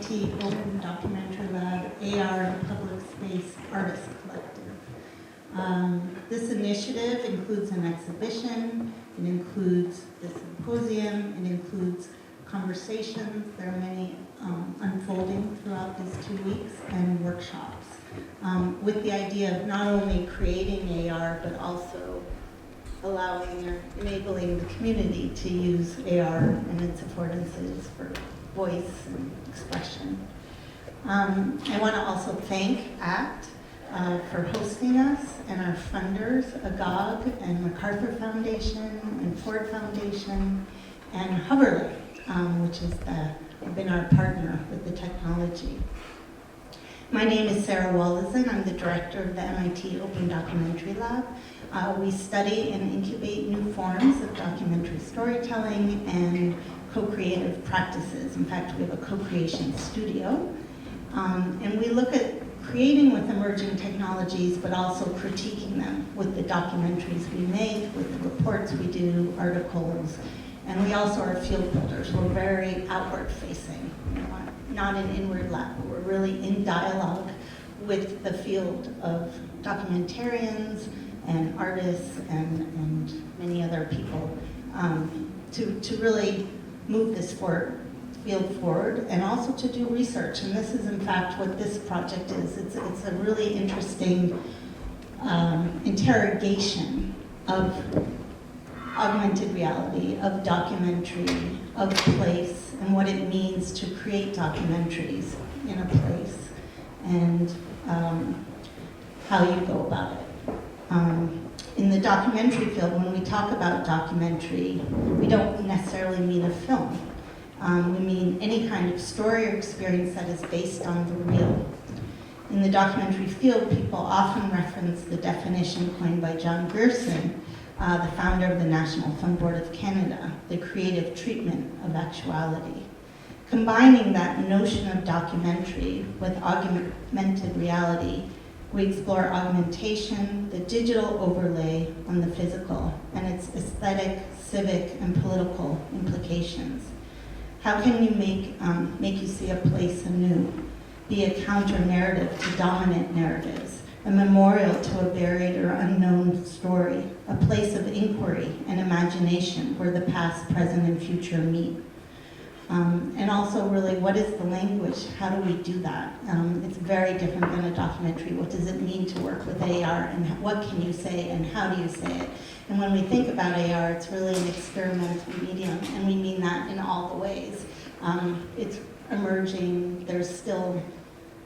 MIT OpenDocLab AR Public Space Artist Collective. This initiative includes an exhibition, it includes the symposium, it includes conversations, there are many unfolding throughout these 2 weeks, and workshops, with the idea of not only creating AR, but also allowing or enabling the community to use AR and its affordances for voice and expression. I want to also thank ACT for hosting us, and our funders, AGOG and MacArthur Foundation and Ford Foundation, and Hoverlay, which has been our partner with the technology. My name is Sarah Wallison. I'm the director of the MIT Open Documentary Lab. We study and incubate new forms of documentary storytelling and co-creative practices. In fact, we have a co-creation studio. And we look at creating with emerging technologies, but also critiquing them with the documentaries we make, with the reports we do, articles, and we also are field builders. We're very outward facing, not an inward lab. We're really in dialogue with the field of documentarians and artists and many other people to really move this field forward, and also to do research. And this is in fact what this project is. It's a really interesting interrogation of augmented reality, of documentary, of place, and what it means to create documentaries in a place, and how you go about it. In the documentary field, when we talk about documentary, we don't necessarily mean a film. We mean any kind of story or experience that is based on the real. In the documentary field, people often reference the definition coined by John Gerson, the founder of the National Film Board of Canada, the creative treatment of actuality. Combining that notion of documentary with augmented reality, we explore augmentation, the digital overlay on the physical, and its aesthetic, civic, and political implications. How can you make you see a place anew, be a counter-narrative to dominant narratives, a memorial to a buried or unknown story, a place of inquiry and imagination where the past, present, and future meet? And also really, what is the language? How do we do that? It's very different than a documentary. What does it mean to work with AR, and what can you say, and how do you say it? And when we think about AR, it's really an experimental medium, and we mean that in all the ways. It's emerging, there's still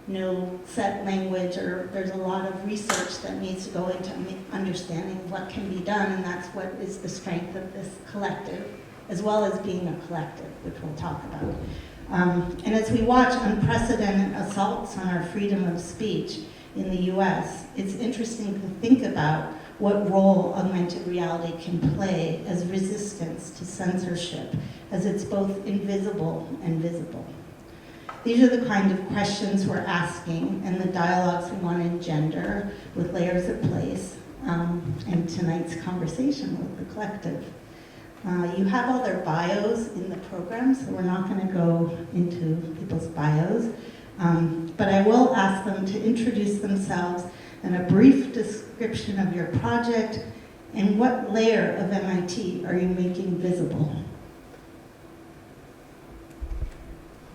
no set language, or there's a lot of research that needs to go into understanding what can be done, and that's what is the strength of this collective, as well as being a collective, which we'll talk about. And as we watch unprecedented assaults on our freedom of speech in the US, it's interesting to think about what role augmented reality can play as resistance to censorship, as it's both invisible and visible. These are the kind of questions we're asking, and the dialogues we want to engender with layers of place, and tonight's conversation with the collective. You have all their bios in the program, so we're not going to go into people's bios, but I will ask them to introduce themselves and a brief description of your project, and what layer of MIT are you making visible?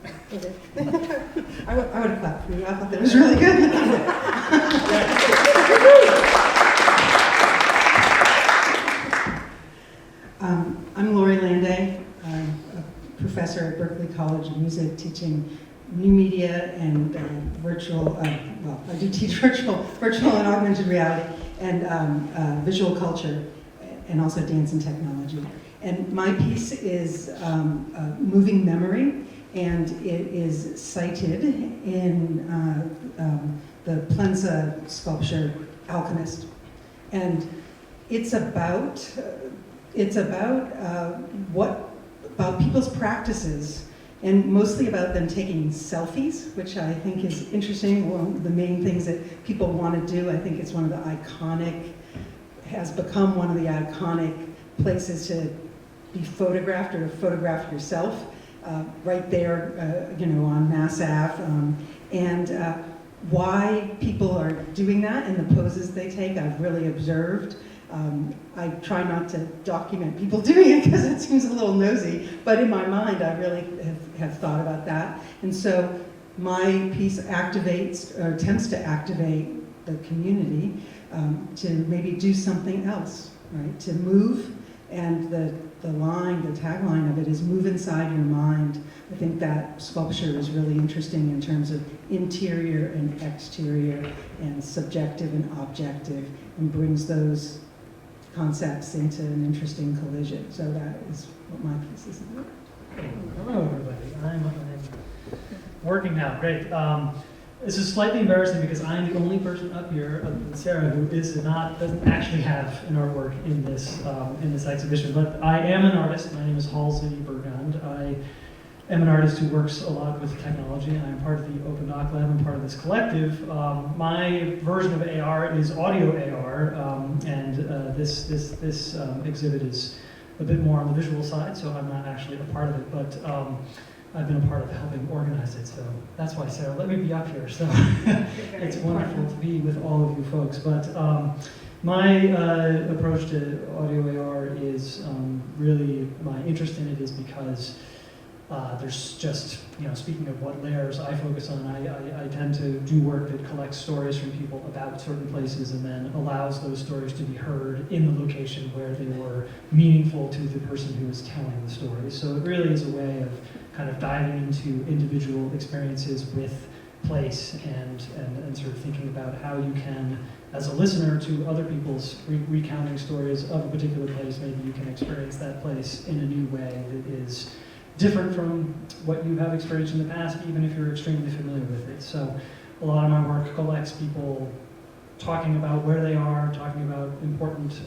I would have clapped for you. I thought that was really good. I'm Lori Landay. I'm a professor at Berklee College of Music, teaching new media and virtual, well, I do teach virtual and augmented reality, and visual culture, and also dance and technology. And my piece is moving memory, and it is cited in the Plensa sculpture, Alchemist. And it's about people's practices, and mostly about them taking selfies, which I think is interesting. One of the main things that people want to do, I think it's one of the has become one of the iconic places to be photographed or photograph yourself. right there, on Mass Ave, and why people are doing that and the poses they take, I've really observed. I try not to document people doing it because it seems a little nosy, but in my mind I really have thought about that. And so my piece activates, or attempts to activate the community to maybe do something else, right? To move, and the tagline of it is move inside your mind. I think that sculpture is really interesting in terms of interior and exterior and subjective and objective, and brings those concepts into an interesting collision. So that is what my piece is about. Hello, everybody. I'm working now. Great. This is slightly embarrassing because I'm the only person up here, other than Sarah, who doesn't actually have an artwork in this exhibition. But I am an artist. My name is Halsey Burgund. I am an artist who works a lot with technology, and I'm part of the OpenDocLab. I'm part of this collective. My version of AR is audio AR, and this exhibit is a bit more on the visual side, so I'm not actually a part of it, but I've been a part of helping organize it, so that's why Sarah let me be up here. So it's wonderful to be with all of you folks. But my approach to audio AR is really, my interest in it is because there's just, speaking of what layers I focus on, I tend to do work that collects stories from people about certain places and then allows those stories to be heard in the location where they were meaningful to the person who is telling the story. So it really is a way of kind of diving into individual experiences with place and sort of thinking about how you can, as a listener to other people's recounting stories of a particular place, maybe you can experience that place in a new way that is different from what you have experienced in the past, even if you're extremely familiar with it. So a lot of my work collects people talking about where they are, talking about important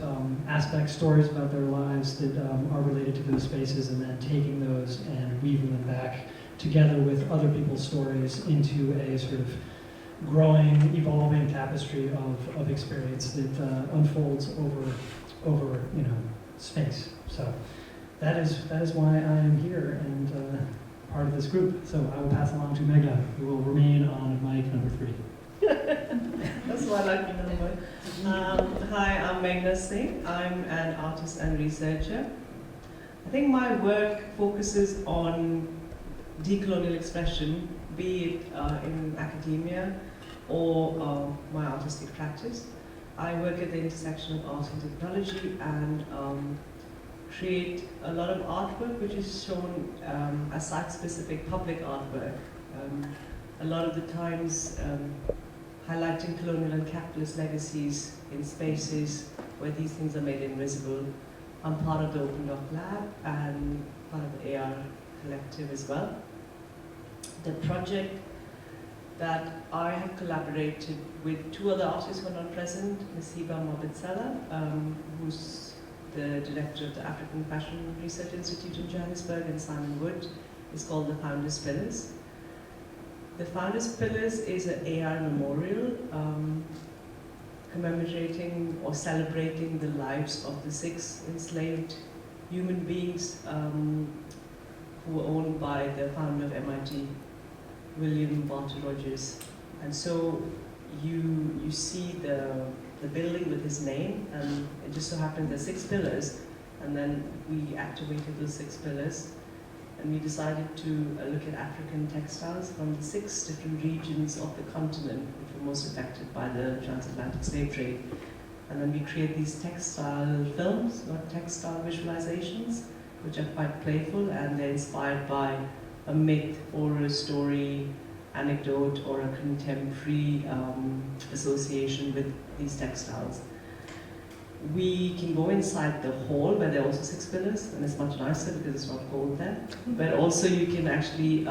aspects, stories about their lives that are related to those spaces, and then taking those and weaving them back together with other people's stories into a sort of growing, evolving tapestry of experience that unfolds over space. So that is why I am here and part of this group. So I will pass along to Megha, who will remain on mic number 3. That's my lucky number. Hi, I'm Meghna Singh. I'm an artist and researcher. I think my work focuses on decolonial expression, be it in academia or my artistic practice. I work at the intersection of art and technology and create a lot of artwork which is shown as site-specific public artwork. A lot of the times highlighting colonial and capitalist legacies in spaces where these things are made invisible. I'm part of the OpenDocLab and part of the AR collective as well. The project that I have collaborated with 2 other artists who are not present, Ms. Hiba Mobitsala, who's the director of the African Fashion Research Institute in Johannesburg, and Simon Wood, is called the Founders Pillars. The Founders Pillars is an AR memorial commemorating or celebrating the lives of the 6 enslaved human beings who were owned by the founder of MIT, William Barton Rogers. And so you see the building with his name, and it just so happened there's 6 pillars, and then we activated those 6 pillars. And we decided to look at African textiles from the 6 different regions of the continent which were most affected by the transatlantic slave trade. And then we create these textile films, or textile visualizations, which are quite playful, and they're inspired by a myth or a story, anecdote, or a contemporary association with these textiles. We can go inside the hall where there are also 6 pillars, and it's much nicer because it's not cold there. But also you can actually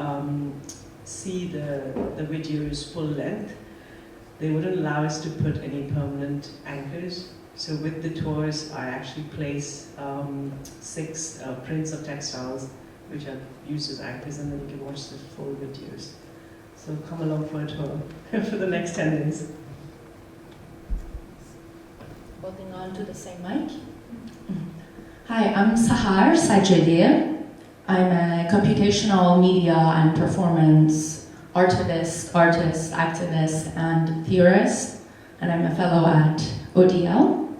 see the videos full length. They wouldn't allow us to put any permanent anchors. So with the tours, I actually place 6 prints of textiles which are used as anchors, and then you can watch the full videos. So come along for a tour for the next 10 days. Holding on to the same mic. Hi, I'm Sahar Sajedia. I'm a computational media and performance artist, activist, and theorist, and I'm a fellow at ODL.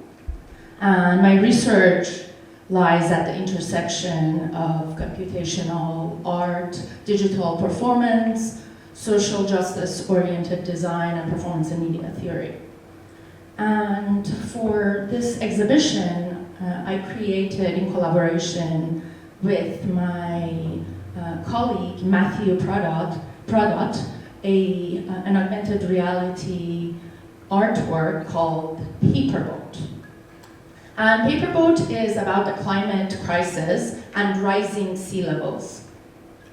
And my research lies at the intersection of computational art, digital performance, social justice-oriented design, and performance and media theory. And for this exhibition, I created, in collaboration with my colleague Matthew Pradot, an augmented reality artwork called Paperboat. And Paperboat is about the climate crisis and rising sea levels.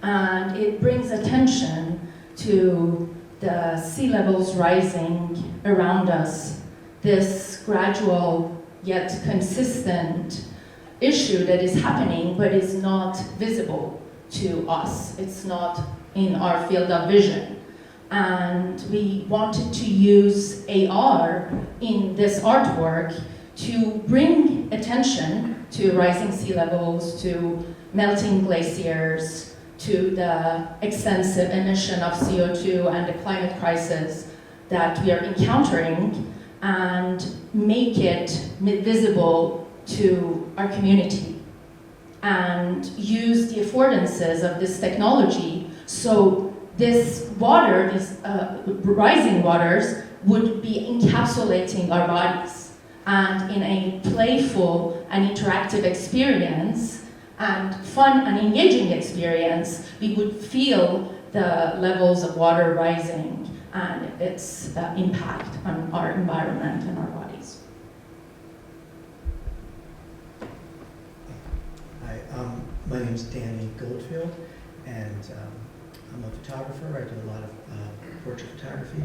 And it brings attention to the sea levels rising around us, this gradual yet consistent issue that is happening but is not visible to us. It's not in our field of vision. And we wanted to use AR in this artwork to bring attention to rising sea levels, to melting glaciers, to the extensive emission of CO2 and the climate crisis that we are encountering, and make it visible to our community, and use the affordances of this technology so this water, these rising waters, would be encapsulating our bodies. And in a playful and interactive experience, and fun and engaging experience, we would feel the levels of water rising and its impact on our environment and our bodies. Hi, my name is Danny Goldfield, and I'm a photographer. I do a lot of portrait photography,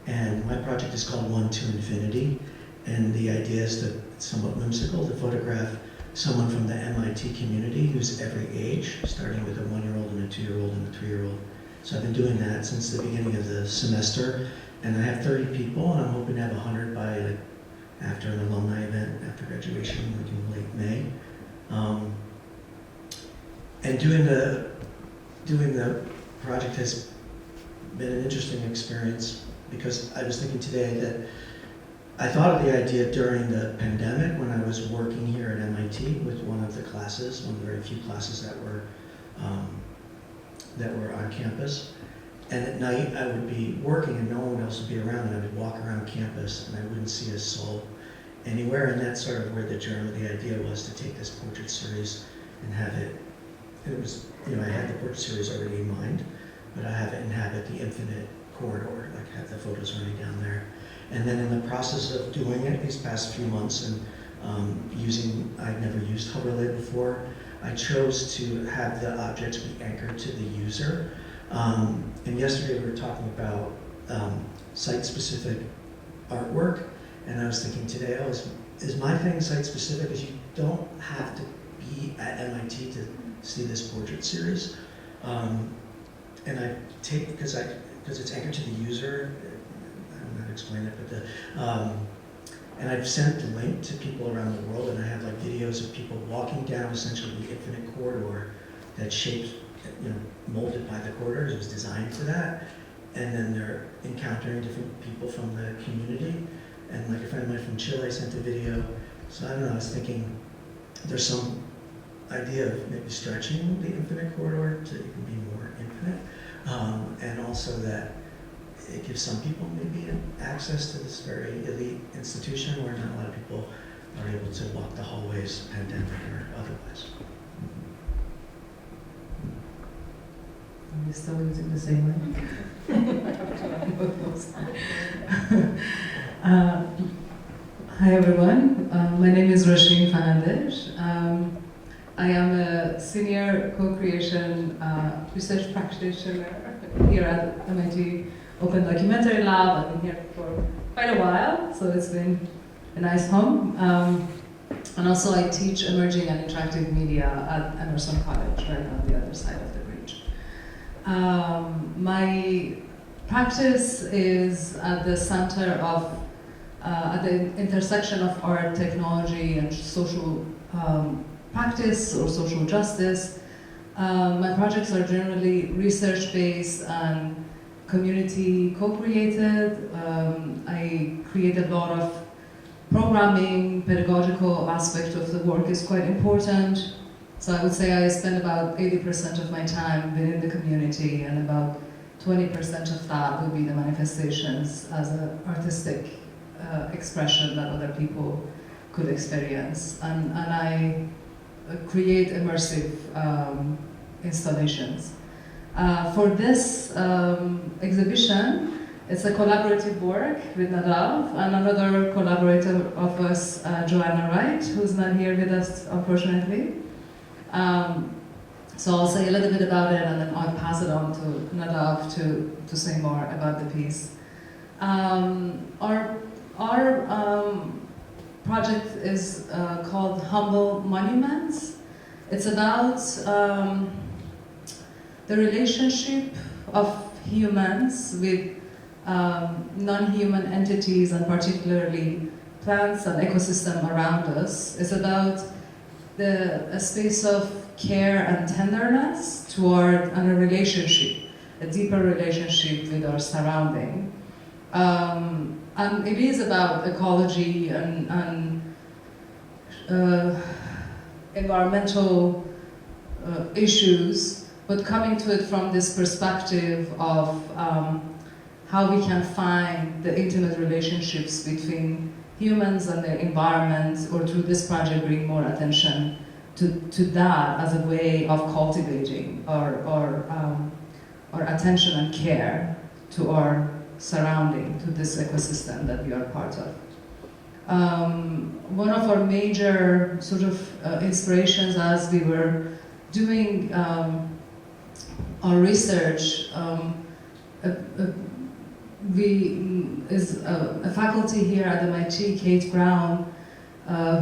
and my project is called One to Infinity. And the idea is that it's somewhat whimsical to photograph someone from the MIT community who's every age, starting with a 1-year-old and a 2-year-old and a 3-year-old. So I've been doing that since the beginning of the semester, and I have 30 people, and I'm hoping to have 100 by after an alumni event, after graduation, like in late May. And doing the project has been an interesting experience, because I was thinking today that I thought of the idea during the pandemic when I was working here at MIT with one of the classes, one of the very few classes that were on campus. And at night I would be working and no one else would be around, and I would walk around campus and I wouldn't see a soul anywhere. And that's sort of where the idea was to take this portrait series and have it was, I had the portrait series already in mind, but I have it inhabit the infinite corridor, like have the photos running down there. And then in the process of doing it these past few months and I'd never used Hoverlay before, I chose to have the objects be anchored to the user. And yesterday we were talking about site-specific artwork, and I was thinking today, is my thing site-specific? Because you don't have to be at MIT to see this portrait series. And I take, because it's anchored to the user, I don't know how to explain it, but and I've sent the link to people around the world, and I have like videos of people walking down essentially the infinite corridor that shapes, molded by the corridors. It was designed for that. And then they're encountering different people from the community. And like a friend of mine from Chile sent a video. So I don't know, I was thinking there's some idea of maybe stretching the infinite corridor to even be more infinite. And also that it gives some people maybe access to this very elite institution where not a lot of people are able to walk the hallways, pandemic or otherwise. Are we still using the same link? Hi everyone, my name is Rosheen Fernandez. I am a senior co-creation research practitioner here at MIT OpenDocLab. I've been here for quite a while, so it's been a nice home. And also I teach emerging and interactive media at Emerson College, right on the other side of the bridge. My practice is at the center of, at the intersection of art, technology, and social practice or social justice. My projects are generally research-based and community co-created. I create a lot of programming, pedagogical aspect of the work is quite important. So I would say I spend about 80% of my time within the community, and about 20% of that will be the manifestations as an artistic expression that other people could experience. And I create immersive installations. For this exhibition, it's a collaborative work with Nadav and another collaborator of us, Joanna Wright, who's not here with us, unfortunately. So I'll say a little bit about it, and then I'll pass it on to Nadav to say more about the piece. Our project is called Humble Monuments. It's about the relationship of humans with non-human entities, and particularly plants and ecosystem around us. It's about a space of care and tenderness toward a relationship, a deeper relationship with our surrounding. And it is about ecology and environmental issues, but coming to it from this perspective of how we can find the intimate relationships between humans and the environment, or through this project bring more attention to that as a way of cultivating our attention and care to our surrounding, to this ecosystem that we are part of. One of our major sort of inspirations as we were doing our research, a faculty here at MIT, Kate Brown,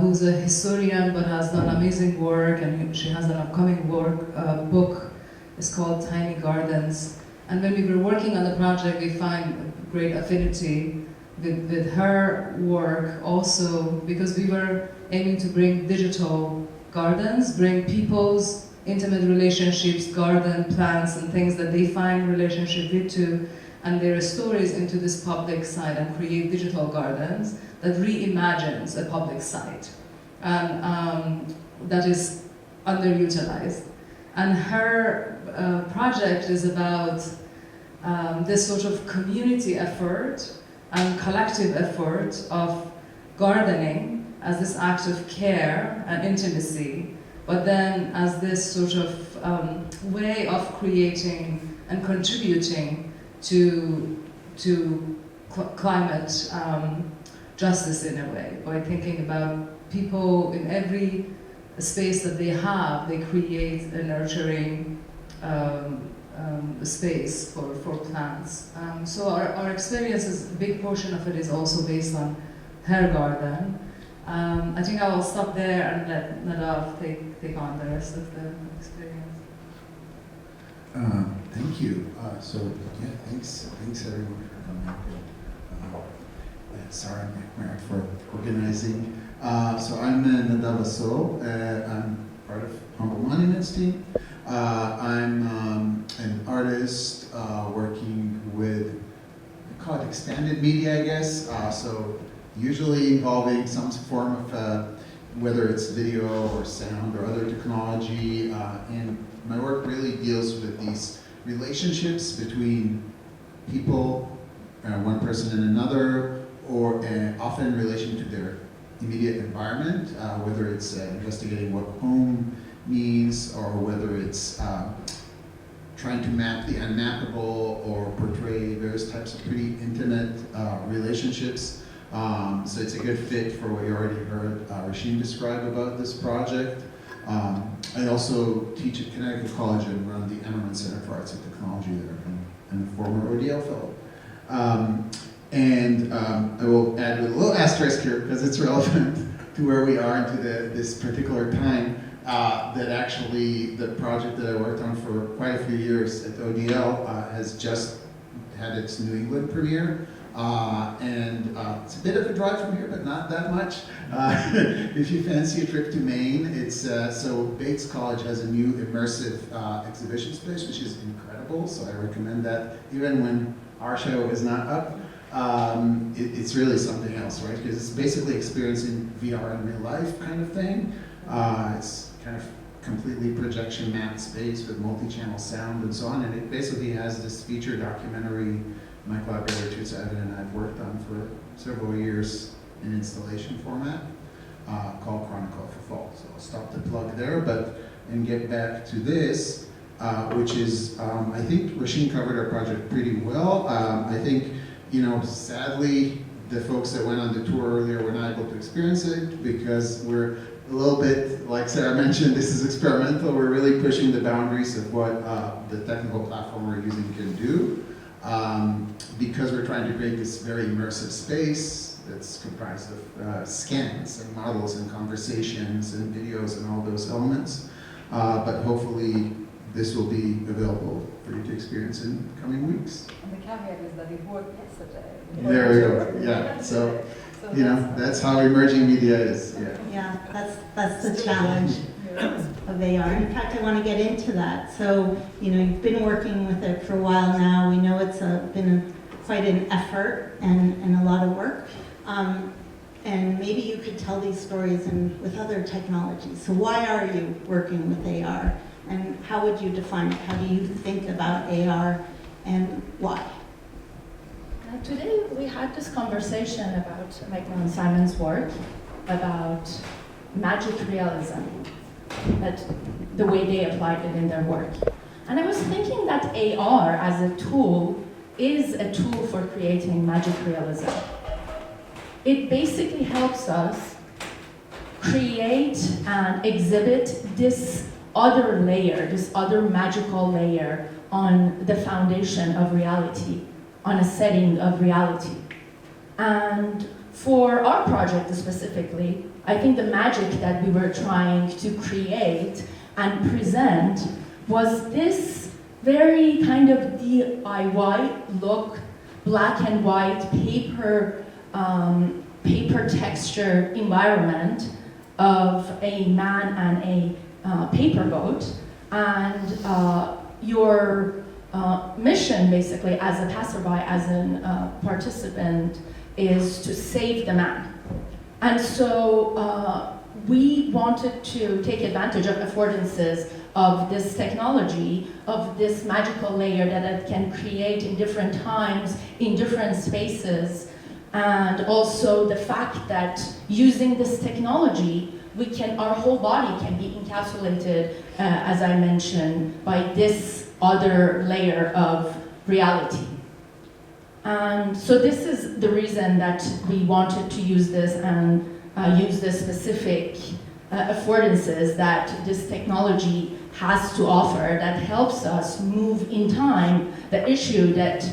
who's a historian but has done amazing work, and she has an upcoming book. It's called Tiny Gardens. And when we were working on the project, we find great affinity with her work also, because we were aiming to bring digital gardens, bring people's intimate relationships, garden, plants, and things that they find relationship with to, and their stories into this public site, and create digital gardens that reimagines a public site, and that is underutilized. And her project is about this sort of community effort and collective effort of gardening as this act of care and intimacy, but then as this sort of way of creating and contributing to climate justice in a way, by thinking about people in every space that they have, they create a nurturing space for plants. So our experience is, a big portion of it is also based on her garden. I think I will stop there and let Nadav take on the rest of the experience. Thank you. Thanks everyone for coming. Sorry, Mark, for organizing. So I'm Nadav Asso. I'm part of Humble Monuments team. I'm an artist working with, I call it expanded media, I guess. So usually involving some form of, whether it's video or sound or other technology. And my work really deals with these relationships between people, one person and another, or often in relation to their immediate environment, whether it's investigating what home means, or whether it's trying to map the unmappable, or portray various types of pretty intimate relationships. So it's a good fit for what you already heard Rashim describe about this project. I also teach at Connecticut College and run the Emmerman Center for Arts and Technology there, and a former ODL fellow. I will add a little asterisk here, because it's relevant to where we are and to this particular time, that actually the project that I worked on for quite a few years at ODL has just had its New England premiere It's a bit of a drive from here, but not that much. If you fancy a trip to Maine, so Bates College has a new immersive exhibition space, which is incredible. So I recommend that even when our show is not up. It's really something else, right? Because it's basically experiencing VR in real life kind of thing. It's kind of completely projection mapped space with multi-channel sound and so on. And it basically has this feature documentary my collaborator Tutsa Evan and I've worked on for several years in installation format called Chronicle for Fall. So I'll stop the plug there, and get back to this, which is, I think Rasheen covered our project pretty well. I think, sadly, the folks that went on the tour earlier were not able to experience it because we're a little bit, like Sarah mentioned, this is experimental. We're really pushing the boundaries of what the technical platform we're using can do. Because we're trying to create this very immersive space that's comprised of scans and models and conversations and videos and all those elements. But hopefully this will be available for you to experience in coming weeks. And the caveat is that it worked yesterday. There we go, yeah. So that's how emerging media is, yeah. Yeah, that's the challenge of AR. In fact, I want to get into that. So, you've been working with it for a while now. We know it's been quite an effort and a lot of work. And maybe you could tell these stories with other technologies. So why are you working with AR? And how would you define it? How do you think about AR and why? Today we had this conversation about Michael and Simon's work about magic realism, that the way they applied it in their work. And I was thinking that AR as a tool is a tool for creating magic realism. It basically helps us create and exhibit this other layer, this other magical layer on the foundation of reality, on a setting of reality. And for our project specifically, I think the magic that we were trying to create and present was this very kind of DIY look, black and white paper texture environment of a man and a paper boat. And your mission, basically, as a passerby, as a participant, is to save the man. And so we wanted to take advantage of affordances of this technology, of this magical layer that it can create in different times, in different spaces, and also the fact that using this technology, our whole body can be encapsulated, as I mentioned, by this other layer of reality. And so this is the reason that we wanted to use this and use the specific affordances that this technology has to offer that helps us move in time the issue that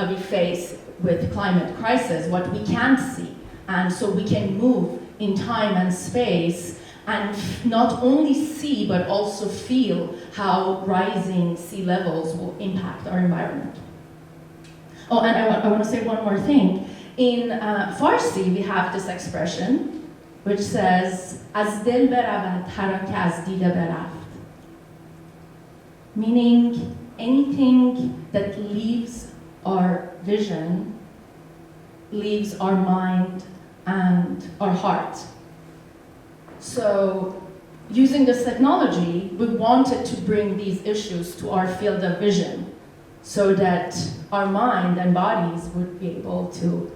we face with climate crisis, what we can't see. And so we can move in time and space and not only see but also feel how rising sea levels will impact our environment. Oh, and I want to say one more thing. In Farsi, we have this expression which says, "Az dil beravad hara ke az dide beraft," meaning anything that leaves our vision leaves our mind and our heart. So, using this technology, we wanted to bring these issues to our field of vision so that our mind and bodies would be able to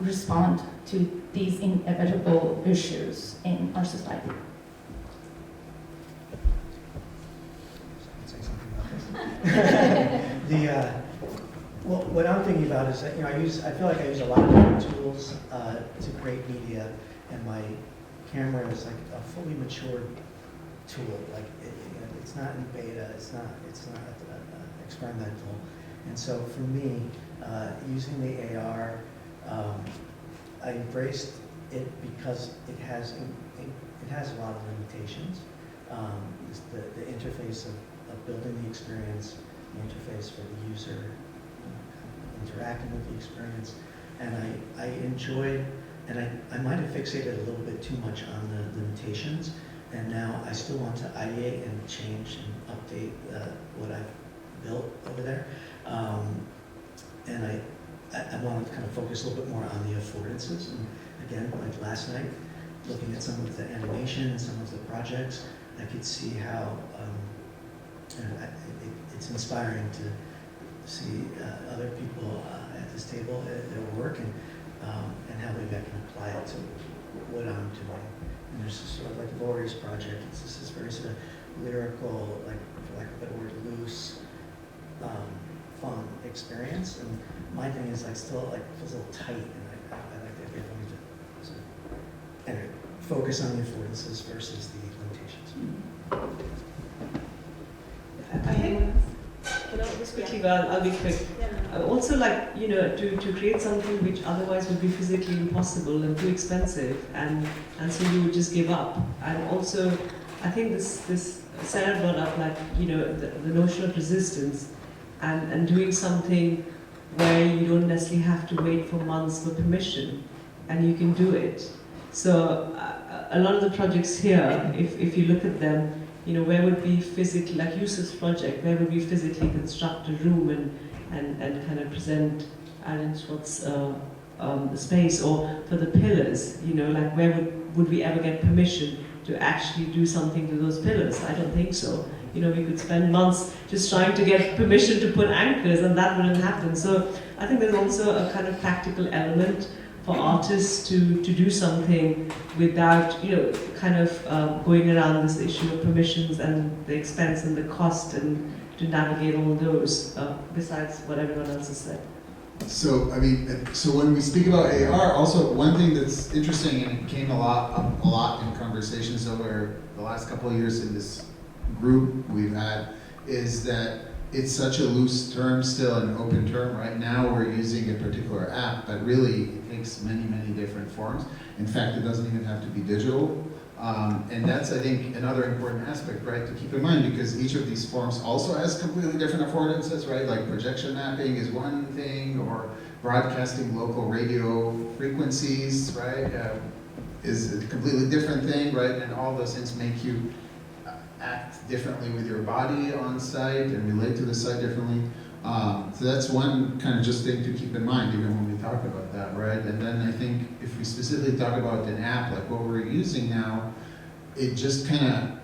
respond to these inevitable issues in our society. Say something about this. Well, what I'm thinking about is that I feel like I use a lot of different tools to create media, and my camera is like a fully matured tool. Like it's not in beta, it's not experimental, and so for me, using the AR, I embraced it because it has a lot of limitations. The interface of building the experience, the interface for the user, interacting with the experience. and I enjoyed, and I might have fixated a little bit too much on the limitations, and now I still want to ideate and change and update what I've built over there. And I want to kind of focus a little bit more on the affordances. And again, like last night, looking at some of the animation and some of the projects, I could see how it's inspiring to see other people at this table, their work, and how maybe I can apply it to what I'm doing. And there's this sort of like Lori's project. It's this very sort of lyrical, like for lack of a better word, loose, fun experience. And my thing is like still like feels a little tight, and I like the idea of wanting to sort of anyway, focus on the affordances versus the limitations. I think, can I just quickly go? I'll be quick. I also like, you know, to create something which otherwise would be physically impossible and too expensive, and so you would just give up. And also, I think this Sarah brought up, like, you know, the notion of resistance and doing something where you don't necessarily have to wait for months for permission, and you can do it. So a lot of the projects here, if you look at them, you know, where would be physically, like Yusuf's project, where would we physically construct a room and kind of present Alan Schwartz's the space, or for the pillars, you know, like where would we ever get permission to actually do something to those pillars? I don't think so. You know, we could spend months just trying to get permission to put anchors, and that wouldn't happen. So I think there's also a kind of practical element for artists to do something without, you know, kind of going around this issue of permissions and the expense and the cost, and to navigate all those, besides what everyone else has said. So, I mean, so when we speak about AR, also one thing that's interesting, and it came up a lot in conversations over the last couple of years in this group we've had, is that it's such a loose term still, an open term. Right now we're using a particular app, but really it takes many, many different forms. In fact, it doesn't even have to be digital. And that's, I think, another important aspect, right, to keep in mind, because each of these forms also has completely different affordances, right? Like projection mapping is one thing, or broadcasting local radio frequencies, right, is a completely different thing, right? And all those things make you act differently with your body on site and relate to the site differently. So that's one kind of just thing to keep in mind, even when we talk about that, right? And then I think if we specifically talk about an app, like what we're using now, it just kind of,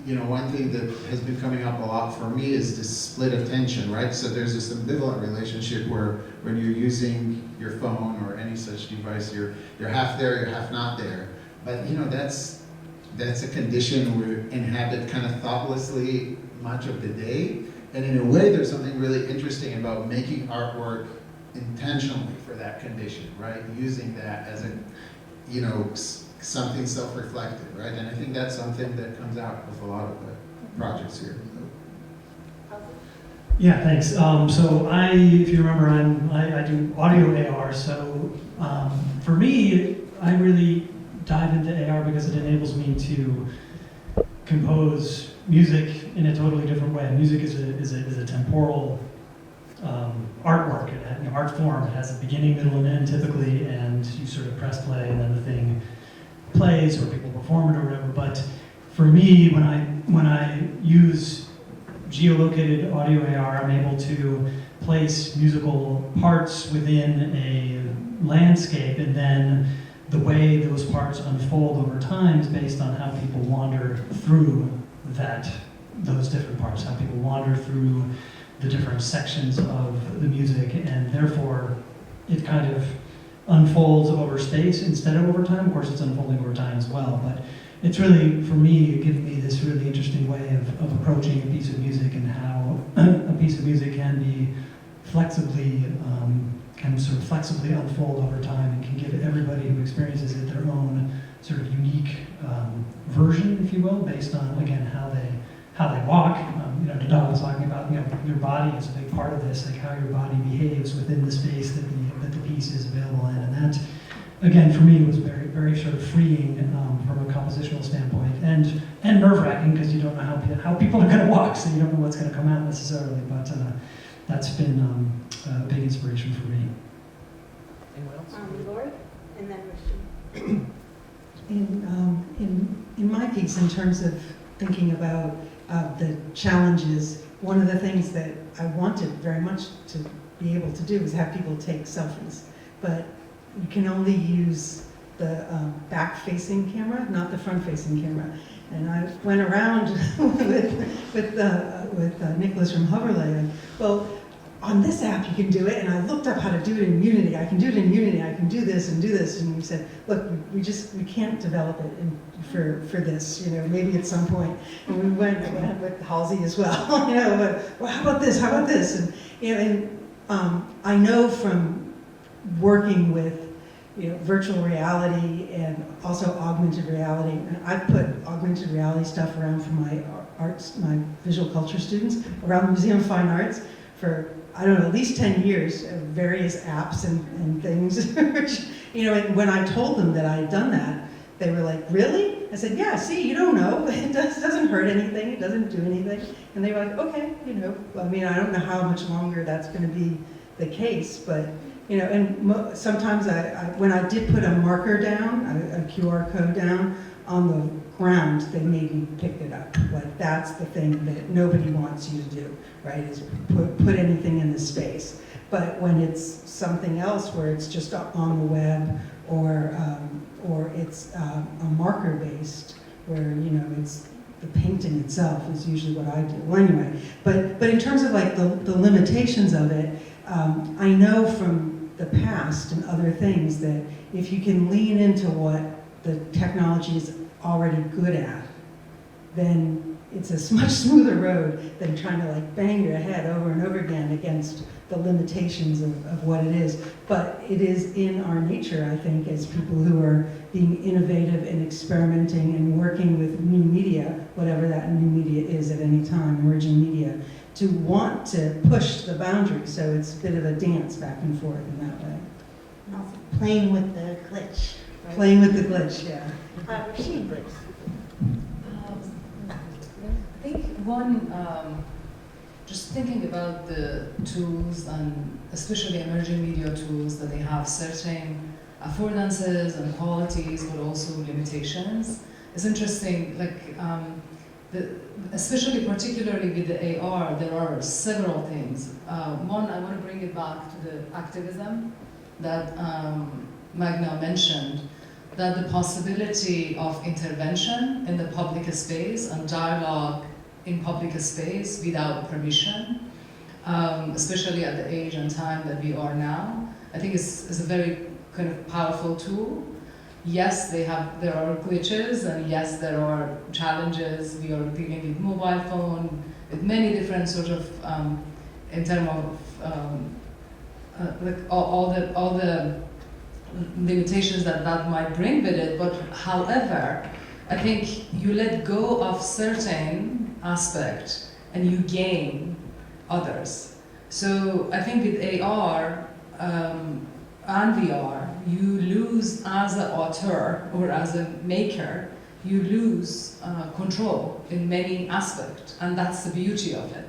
you know, one thing that has been coming up a lot for me is this split attention, right? So there's this ambivalent relationship where when you're using your phone or any such device, you're half there, you're half not there. But, you know, that's a condition we inhabit kind of thoughtlessly much of the day. And in a way, there's something really interesting about making artwork intentionally for that condition, right? Using that as a, you know, something self-reflective, right? And I think that's something that comes out with a lot of the projects here. Yeah, thanks. So if you remember, I do audio AR. So for me, I really dive into AR because it enables me to compose music in a totally different way. Music is a temporal artwork, an art form. It has a beginning, middle, and end typically, and you sort of press play, and then the thing plays, or people perform it, or whatever. But for me, when I use geolocated audio AR, I'm able to place musical parts within a landscape, and then the way those parts unfold over time is based on how people wander through those different parts, how people wander through the different sections of the music, and therefore it kind of unfolds over space instead of over time. Of course, it's unfolding over time as well, but it's really, for me, giving me this really interesting way of approaching a piece of music, and how a piece of music can be flexibly, can sort of flexibly unfold over time, and can give everybody who experiences it their own sort of unique version, if you will, based on, again, how they walk. You know, Dada was talking about, you know, your body is a big part of this, like how your body behaves within the space that the piece is available in, and that, again, for me, was very, very sort of freeing from a compositional standpoint, and nerve-wracking, because you don't know how people are going to walk, so you don't know what's going to come out necessarily. But that's been a big inspiration for me. Anyone else? Lori, and then Rishi. In my piece, in terms of thinking about the challenges, one of the things that I wanted very much to be able to do is have people take selfies. But you can only use the back-facing camera, not the front-facing camera. And I went around with Nicholas from Hoverlay, and, well, on this app you can do it, and I looked up how to do it in Unity. I can do it in Unity. I can do this and do this. And we said, look, we can't develop it for this. You know, maybe at some point. And we went with Halsey as well. You know, but, well, how about this? How about this? And you know, I know from working with virtual reality and also augmented reality. And I've put augmented reality stuff around for my visual culture students around the Museum of Fine Arts for, I don't know, at least 10 years, various apps and things. Which, and when I told them that I had done that, they were like, really? I said, yeah, see, you don't know. It doesn't hurt anything. It doesn't do anything. And they were like, okay, I mean, I don't know how much longer that's going to be the case, but and sometimes when I did put a marker down, a QR code down on the ground, they maybe picked it up. Like, that's the thing that nobody wants you to do, right, is put anything in the space. But when it's something else where it's just on the web or it's a marker based, where it's the painting itself is usually what I do. Well, anyway, but in terms of like the limitations of it, I know from the past and other things that if you can lean into what the technology is already good at, then it's a much smoother road than trying to like bang your head over and over again against the limitations of what it is. But it is in our nature, I think, as people who are being innovative and experimenting and working with new media, whatever that new media is at any time, emerging media, to want to push the boundary. So it's a bit of a dance back and forth in that way. And also playing with the glitch. Right? Playing with the glitch, yeah. Rashid. I think one, just thinking about the tools and especially emerging media tools, that they have certain affordances and qualities, but also limitations. It's interesting, like, especially particularly with the AR, there are several things. One, I want to bring it back to the activism that Magna mentioned, that the possibility of intervention in the public space and dialogue in public space without permission, especially at the age and time that we are now, I think is a very kind of powerful tool. Yes, there are glitches, and yes, there are challenges. We are dealing with mobile phone, with many different sort of, in terms of like all the limitations that might bring with it. But however, I think you let go of certain aspect and you gain others. So I think with AR and VR, you lose as an author or as a maker, you lose control in many aspects, and that's the beauty of it.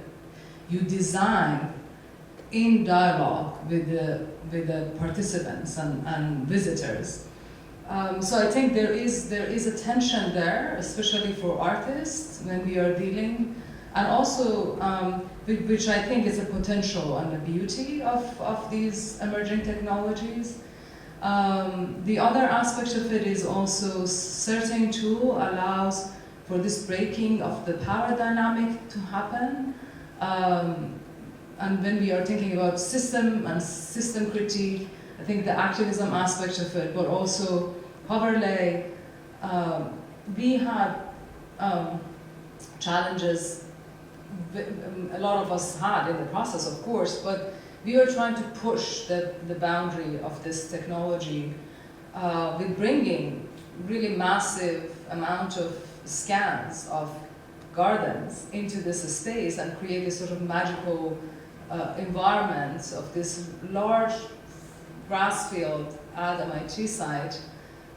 You design in dialogue with the participants and visitors. So I think there is a tension there, especially for artists when we are dealing, and also which I think is a potential and a beauty of these emerging technologies. The other aspect of it is also certain tool allows for this breaking of the power dynamic to happen. And when we are thinking about system and system critique, I think the activism aspect of it, but also Hoverlay, we had challenges a lot of us had in the process, of course, but we were trying to push the boundary of this technology with bringing really massive amount of scans of gardens into this space and create a sort of magical environment of this large grass field at MIT site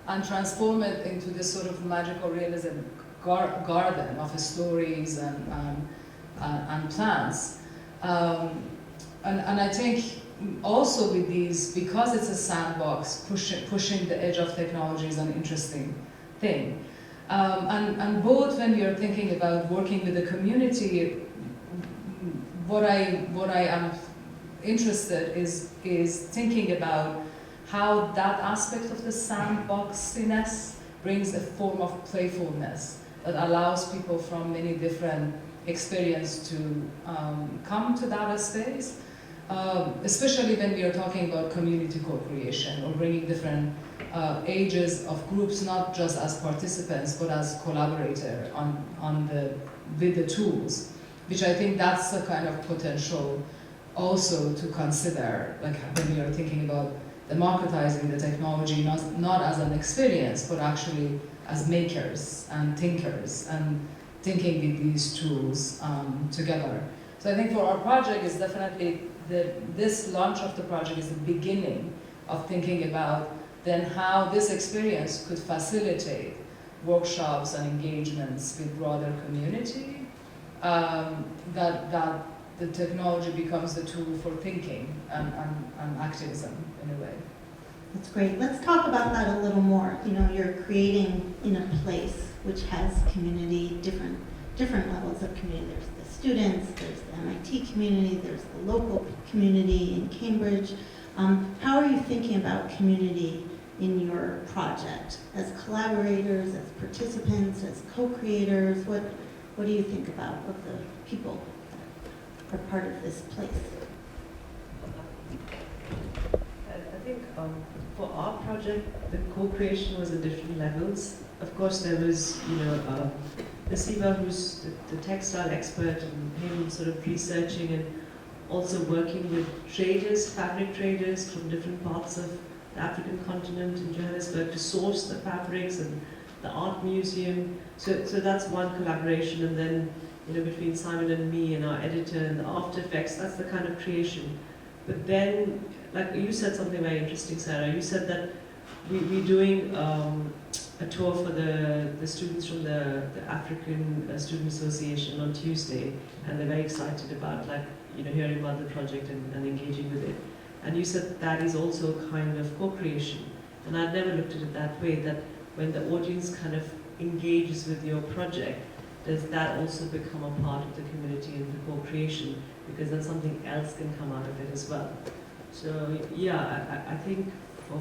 and transform it into this sort of magical realism garden of stories and plants. and I think also with these, because it's a sandbox, pushing the edge of technology is an interesting thing. And both when you're thinking about working with the community, what I am interested is thinking about how that aspect of the sandboxiness brings a form of playfulness that allows people from many different experiences to come to that space, especially when we are talking about community co-creation or bringing different ages of groups, not just as participants, but as collaborator with the tools, which I think that's a kind of potential also to consider, like when we are thinking about democratizing the technology, not as an experience, but actually as makers and thinkers and thinking with these tools together. So I think for our project is definitely this launch of the project is the beginning of thinking about then how this experience could facilitate workshops and engagements with broader community, that the technology becomes the tool for thinking and activism in a way. That's great. Let's talk about that a little more. You know, you're creating in a place which has community, different levels of community. There's the students, there's the MIT community, there's the local community in Cambridge. How are you thinking about community in your project? As collaborators, as participants, as co-creators, what do you think about of the people that are part of this place? I think for our project, the co-creation was at different levels. Of course, there was, Nasiba, who's the textile expert, and him sort of researching and also working with traders, fabric traders from different parts of the African continent in Johannesburg to source the fabrics, and the art museum. So that's one collaboration, and then between Simon and me and our editor and the After Effects, that's the kind of creation. But then, like you said something very interesting, Sarah. You said that we're doing a tour for the students from the African Student Association on Tuesday, and they're very excited about hearing about the project and engaging with it. And you said that is also kind of co-creation. And I'd never looked at it that way, that when the audience kind of engages with your project, does that also become a part of the community and the co-creation? Because then something else can come out of it as well. So yeah, I think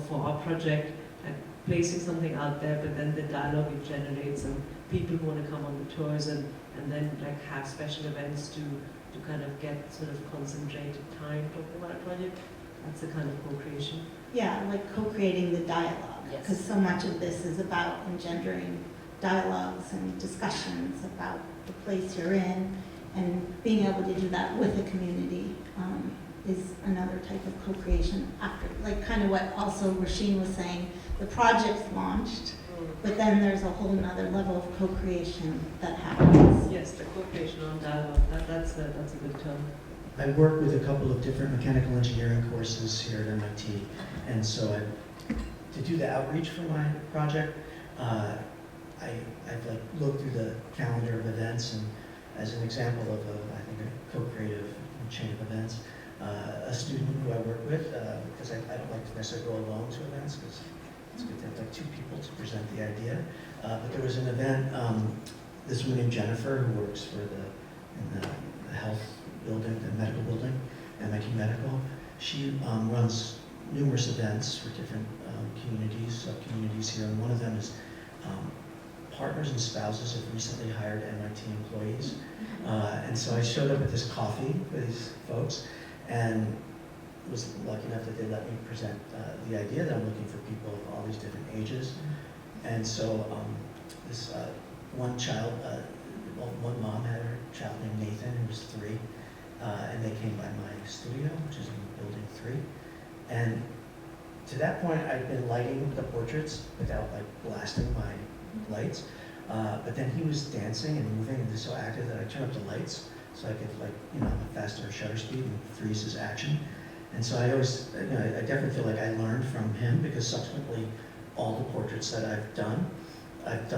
for our project, placing something out there, but then the dialogue it generates, and people who want to come on the tours, and then have special events to kind of get sort of concentrated time talking about a project. That's the kind of co-creation. Yeah, like co-creating the dialogue, because so much of this is about engendering dialogues and discussions about the place you're in, and being able to do that with a community is another type of co-creation after, kind of what also Rasheen was saying, the project's launched, but then there's a whole nother level of co-creation that happens. Yes, the co-creation on dialogue, that's a good term. I work with a couple of different mechanical engineering courses here at MIT, and so to do the outreach for my project, I've looked through the calendar of events, and as an example of a co-creative chain of events, a student who I work with, because I don't like to necessarily go alone to events, because it's good to have two people to present the idea. But there was an event, this woman named Jennifer, who works in the health building, the medical building, MIT Medical. She runs numerous events for different communities, sub-communities here, and one of them is partners and spouses of recently hired MIT employees. And so I showed up at this coffee with these folks, and was lucky enough that they let me present the idea that I'm looking for people of all these different ages. And so this one mom had her child named Nathan, who was 3, and they came by my studio, which is in building 3. And to that point, I'd been lighting the portraits without blasting my lights. But then he was dancing and moving and so active that I turned up the lights so I could have a faster shutter speed and freeze his action. And so I always, I definitely feel like I learned from him, because subsequently all the portraits that I've done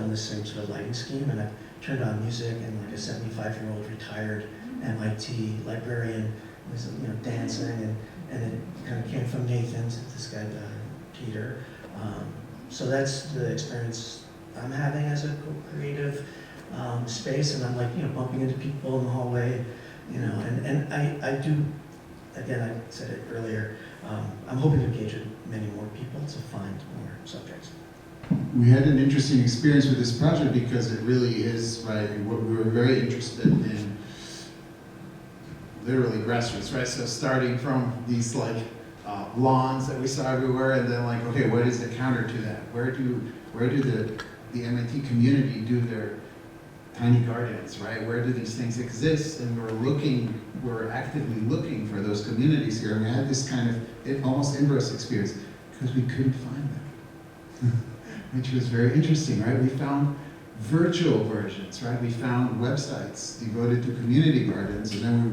the same sort of lighting scheme, and I've turned on music, and a 75-year-old retired MIT librarian was, dancing, and it kind of came from Nathan to this guy, Peter. So that's the experience I'm having as a creative space, and I'm like, bumping into people in the hallway, and I do, again, I said it earlier, I'm hoping to engage with many more people to find more subjects. We had an interesting experience with this project because it really is, right, what we were very interested in, literally grassroots, right? So starting from these lawns that we saw everywhere, and then okay, what is the counter to that? Where do the MIT community do their tiny gardens, right? Where do these things exist? And we're actively looking for those communities here. And we had this kind of almost inverse experience because we couldn't find them, which was very interesting, right? We found virtual versions, right? We found websites devoted to community gardens, and then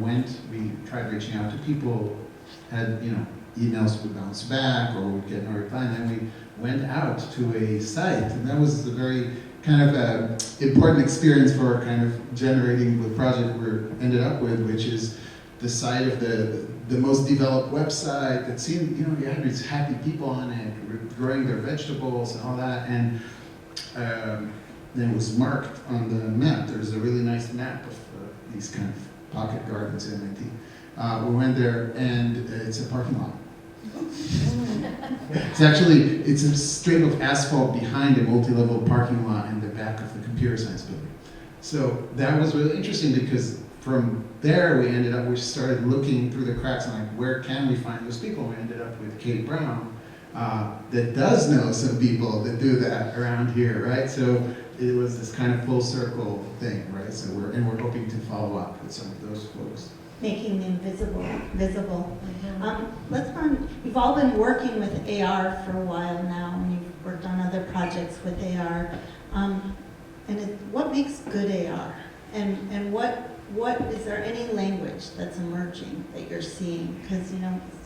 we tried reaching out to people, had, emails would bounce back or would get no reply, and then we went out to a site, and that was a very kind of important experience for kind of generating the project we ended up with, which is the site of the most developed website that seemed, you had these happy people on it, growing their vegetables and all that, and then it was marked on the map. There's a really nice map of these kind of pocket gardens in MIT. We went there, and it's a parking lot. It's a strip of asphalt behind a multi-level parking lot in the back of the computer science building. So that was really interesting because from there we started looking through the cracks and where can we find those people? We ended up with Kate Brown that does know some people that do that around here, right? So it was this kind of full circle thing, right? So we're hoping to follow up with some of those folks. Making them visible. You've all been working with AR for a while now, and you've worked on other projects with AR. What makes good AR? And what is there any language that's emerging that you're seeing? Because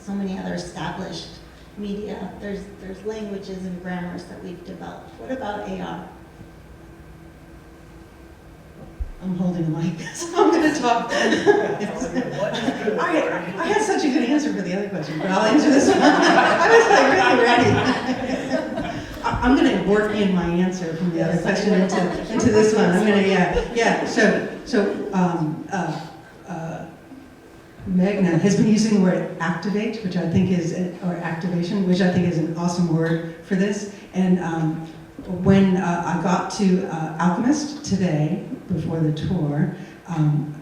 so many other established media, there's languages and grammars that we've developed. What about AR? I'm holding a mic, so I'm going to talk. I had such a good answer for the other question, but I'll answer this one. I was really ready. I'm going to work in my answer from the other question into this one. I'm going to, So Magna has been using the word activate, which I think is, or activation, which I think is an awesome word for this. And when I got to Alchemist today, before the tour,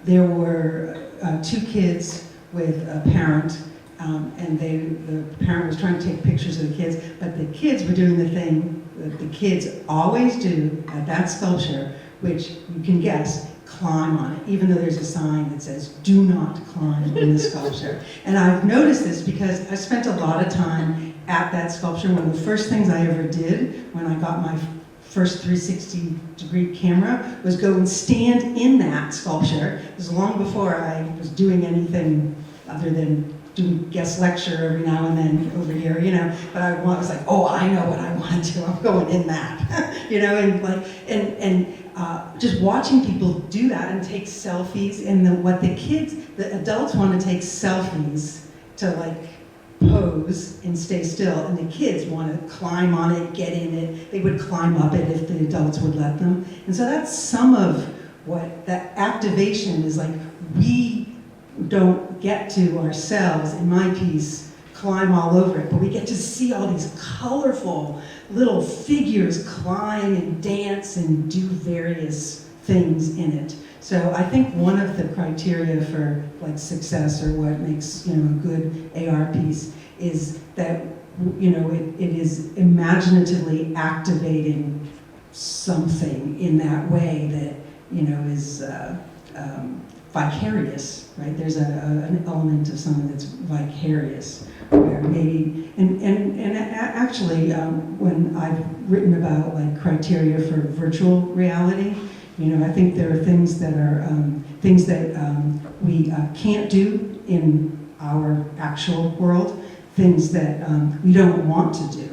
there were 2 kids with a parent, and the parent was trying to take pictures of the kids, but the kids were doing the thing that the kids always do at that sculpture, which you can guess, climb on it, even though there's a sign that says, do not climb on the sculpture. And I've noticed this because I spent a lot of time at that sculpture. One of the first things I ever did when I got my first 360-degree camera was go and stand in that sculpture. It was long before I was doing anything other than doing guest lecture every now and then over here, But I was like, oh, I know what I want to do. I'm going in that, and just watching people do that and take selfies, and the adults want to take selfies to pose and stay still, and the kids want to climb on it, get in it. They would climb up it if the adults would let them. And so that's some of what that activation is like. We don't get to ourselves, in my piece, climb all over it, but we get to see all these colorful little figures climb and dance and do various things in it. So I think one of the criteria for success, or what makes a good AR piece, is that it is imaginatively activating something in that way that is vicarious, right? There's an element of something that's vicarious, where maybe and actually when I've written about criteria for virtual reality. I think there are things that we can't do in our actual world, things that we don't want to do,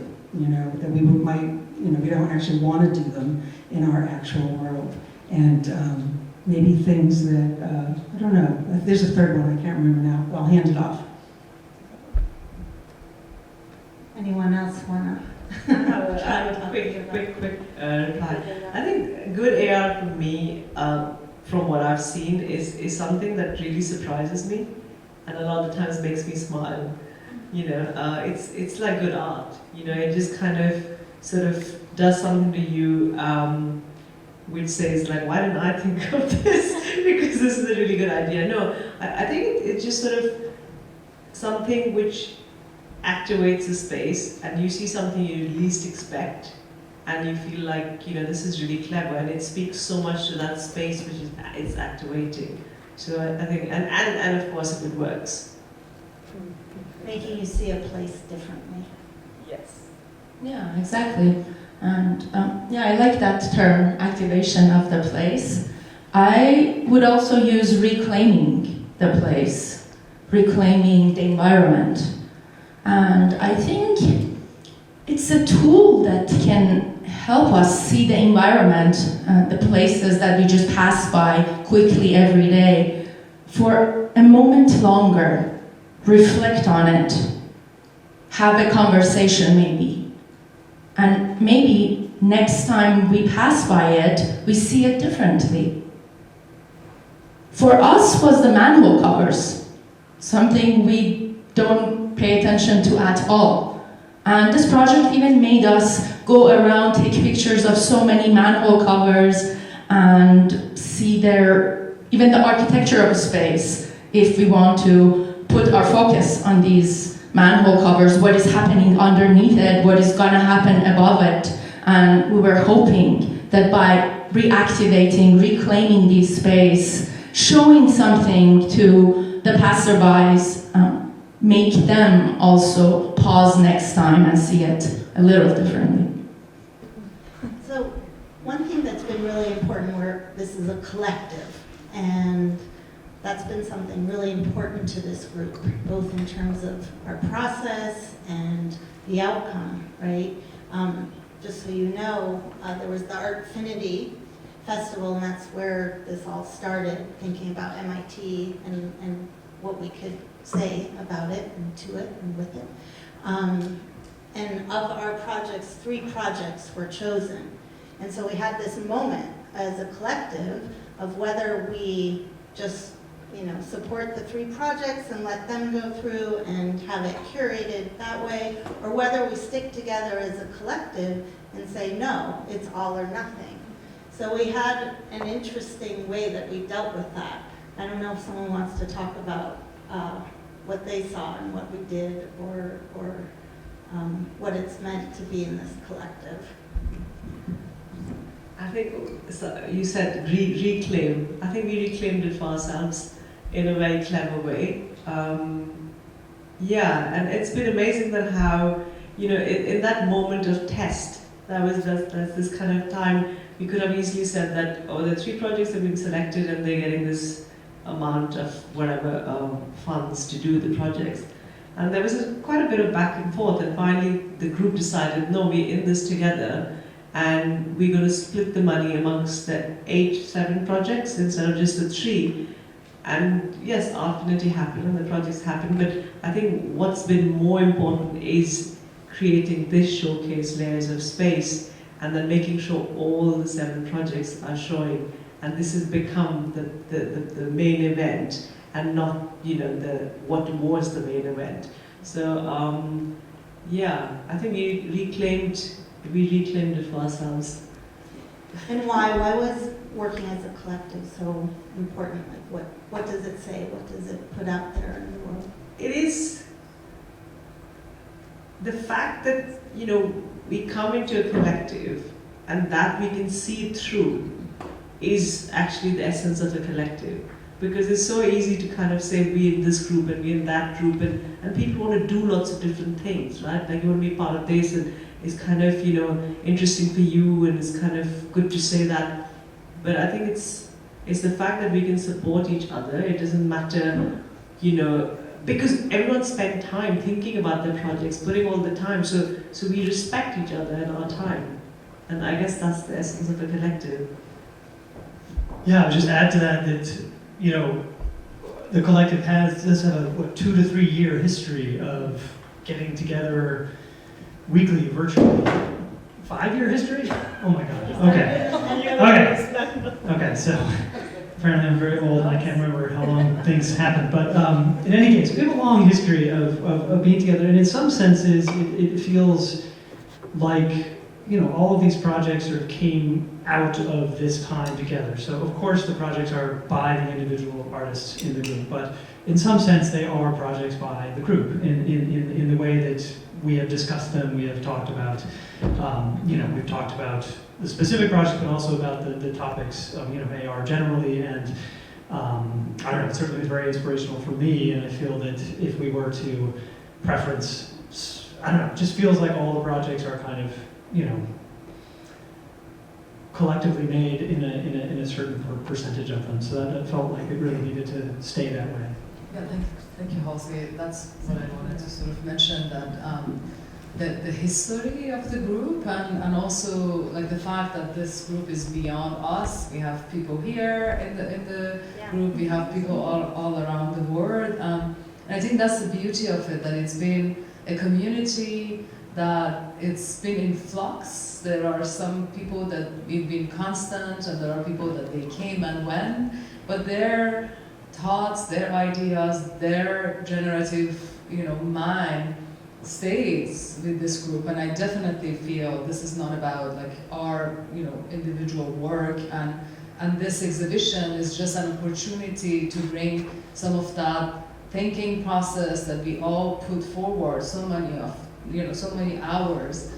that we we don't actually want to do them in our actual world. And maybe things that, I don't know, there's a third one, I can't remember now, I'll hand it off. Anyone else wanna? I have a quick reply. I think good AR for me, from what I've seen, is something that really surprises me, and a lot of times makes me smile. You know, it's like good art. You know, it just kind of sort of does something to you, which says like, why didn't I think of this? Because this is a really good idea. No, I think it's just sort of something which activates a space, and you see something you least expect, and you feel like, you know, this is really clever, and it speaks so much to that space which is it's activating. So I think, and of course if it works. Making you see a place differently. Yes. Yeah, exactly. And yeah, I like that term, activation of the place. I would also use reclaiming the place, reclaiming the environment. And I think it's a tool that can help us see the environment, the places that we just pass by quickly every day, for a moment longer. Reflect on it, have a conversation maybe, and maybe next time we pass by it, we see it differently. For us was the manhole covers, something we don't pay attention to at all. And this project even made us go around, take pictures of so many manhole covers, and see even the architecture of a space, if we want to put our focus on these manhole covers, what is happening underneath it, what is gonna happen above it. And we were hoping that by reactivating, reclaiming this space, showing something to the passerbys, make them also pause next time and see it a little differently. So one thing that's been really important, this is a collective, and that's been something really important to this group, both in terms of our process and the outcome, right? Just so you know, there was the Artfinity Festival, and that's where this all started, thinking about MIT and what we could say about it and to it and with it. And of our projects, 3 projects were chosen. And so we had this moment as a collective of whether we just support the 3 projects and let them go through and have it curated that way, or whether we stick together as a collective and say, no, it's all or nothing. So we had an interesting way that we dealt with that. I don't know if someone wants to talk about what they saw and what we did, or what it's meant to be in this collective. I think you said reclaim. I think we reclaimed it for ourselves in a very clever way. Yeah, and it's been amazing that how, in that moment of test, there's this kind of time, we could have easily said that, the 3 projects have been selected and they're getting this amount of whatever funds to do the projects. And there was quite a bit of back and forth, and finally the group decided, no, we're in this together, and we're going to split the money amongst the 7 projects instead of just the 3. And yes, Artfinity happened and the projects happened, but I think what's been more important is creating this showcase layers of space, and then making sure all the 7 projects are showing. And this has become the main event, and not what was the main event. So yeah, I think we reclaimed it for ourselves. And why was working as a collective so important? Like what does it say? What does it put out there in the world? It is the fact that we come into a collective, and that we can see through is actually the essence of a collective. Because it's so easy to kind of say we're in this group and we're in that group, and people want to do lots of different things, right? Like you want to be part of this, and it's kind of interesting for you, and it's kind of good to say that. But I think it's the fact that we can support each other. It doesn't matter, because everyone spent time thinking about their projects, putting all the time, so we respect each other and our time. And I guess that's the essence of a collective. Yeah, I would just add to that you know, the collective does have a 2 to 3 year history of getting together weekly, virtually. 5-year history? Oh my God. Okay, so apparently I'm very old and I can't remember how long things happened. But in any case, we have a long history of being together, and in some senses, it feels like, you know, all of these projects sort of came out of this time together. So of course the projects are by the individual artists in the group, but in some sense they are projects by the group in the way that we have discussed them, we have talked about, you know, we've talked about the specific project, but also about the topics of, you know, AR generally, and I don't know, it certainly was very inspirational for me, and I feel that if we were to preference, I don't know, it just feels like all the projects are kind of, you know, collectively made in a certain percentage of them. So that felt like it really needed to stay that way. Yeah, thank you, Halsey. That's what I wanted to sort of mention, that the history of the group, and also like the fact that this group is beyond us. We have people here in the group. We have people all around the world. And I think that's the beauty of it, that it's been a community that it's been in flux. There are some people that we've been constant, and there are people that they came and went, but their thoughts, their ideas, their generative, you know, mind stays with this group. And I definitely feel this is not about like our, you know, individual work, and this exhibition is just an opportunity to bring some of that thinking process that we all put forward so many hours.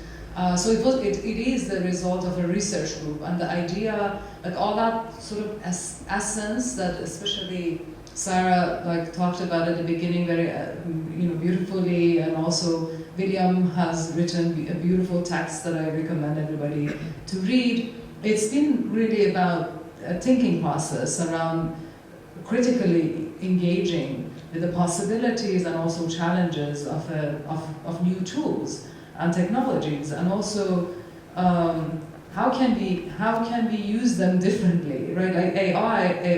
So it is the result of a research group, and the idea, like all that sort of essence that especially Sarah like talked about at the beginning very beautifully, and also William has written a beautiful text that I recommend everybody to read. It's been really about a thinking process around critically engaging with the possibilities and also challenges of new tools and technologies, and also how can we use them differently, right? Like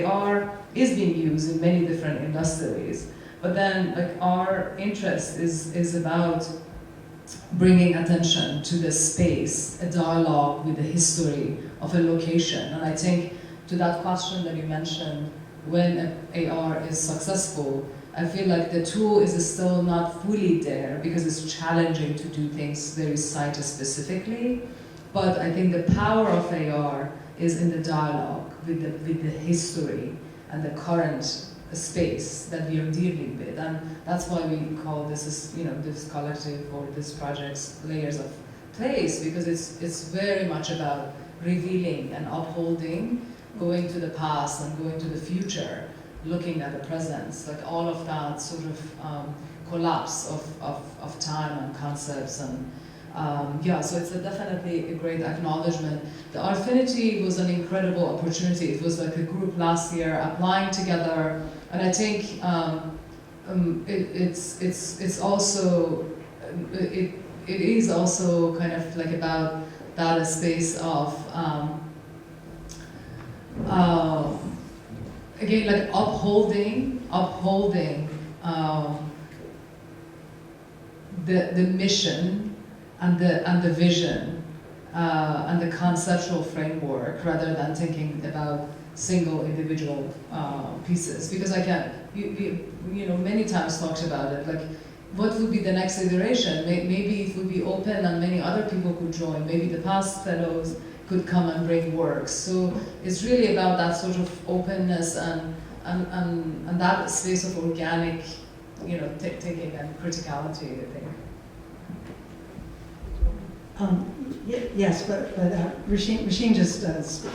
AR is being used in many different industries, but then like our interest is about bringing attention to the space, a dialogue with the history of a location. And I think to that question that you mentioned, when AR is successful, I feel like the tool is still not fully there because it's challenging to do things very site-specifically. But I think the power of AR is in the dialogue with the history and the current space that we are dealing with. And that's why we call this collective or this project's layers of place, because it's very much about revealing and upholding, going to the past and going to the future, looking at the present, like all of that sort of collapse of time and concepts. And so it's definitely a great acknowledgement. The Artfinity was an incredible opportunity. It was like a group last year applying together, and I think it's also it is also kind of like about that space of again, like upholding the mission and the vision and the conceptual framework, rather than thinking about single individual pieces. Because I can, many times talked about it, like what would be the next iteration? Maybe it would be open and many other people could join. Maybe the past fellows could come and bring works. So it's really about that sort of openness and that space of organic, thinking and criticality, I think. Yes, but Rasheen just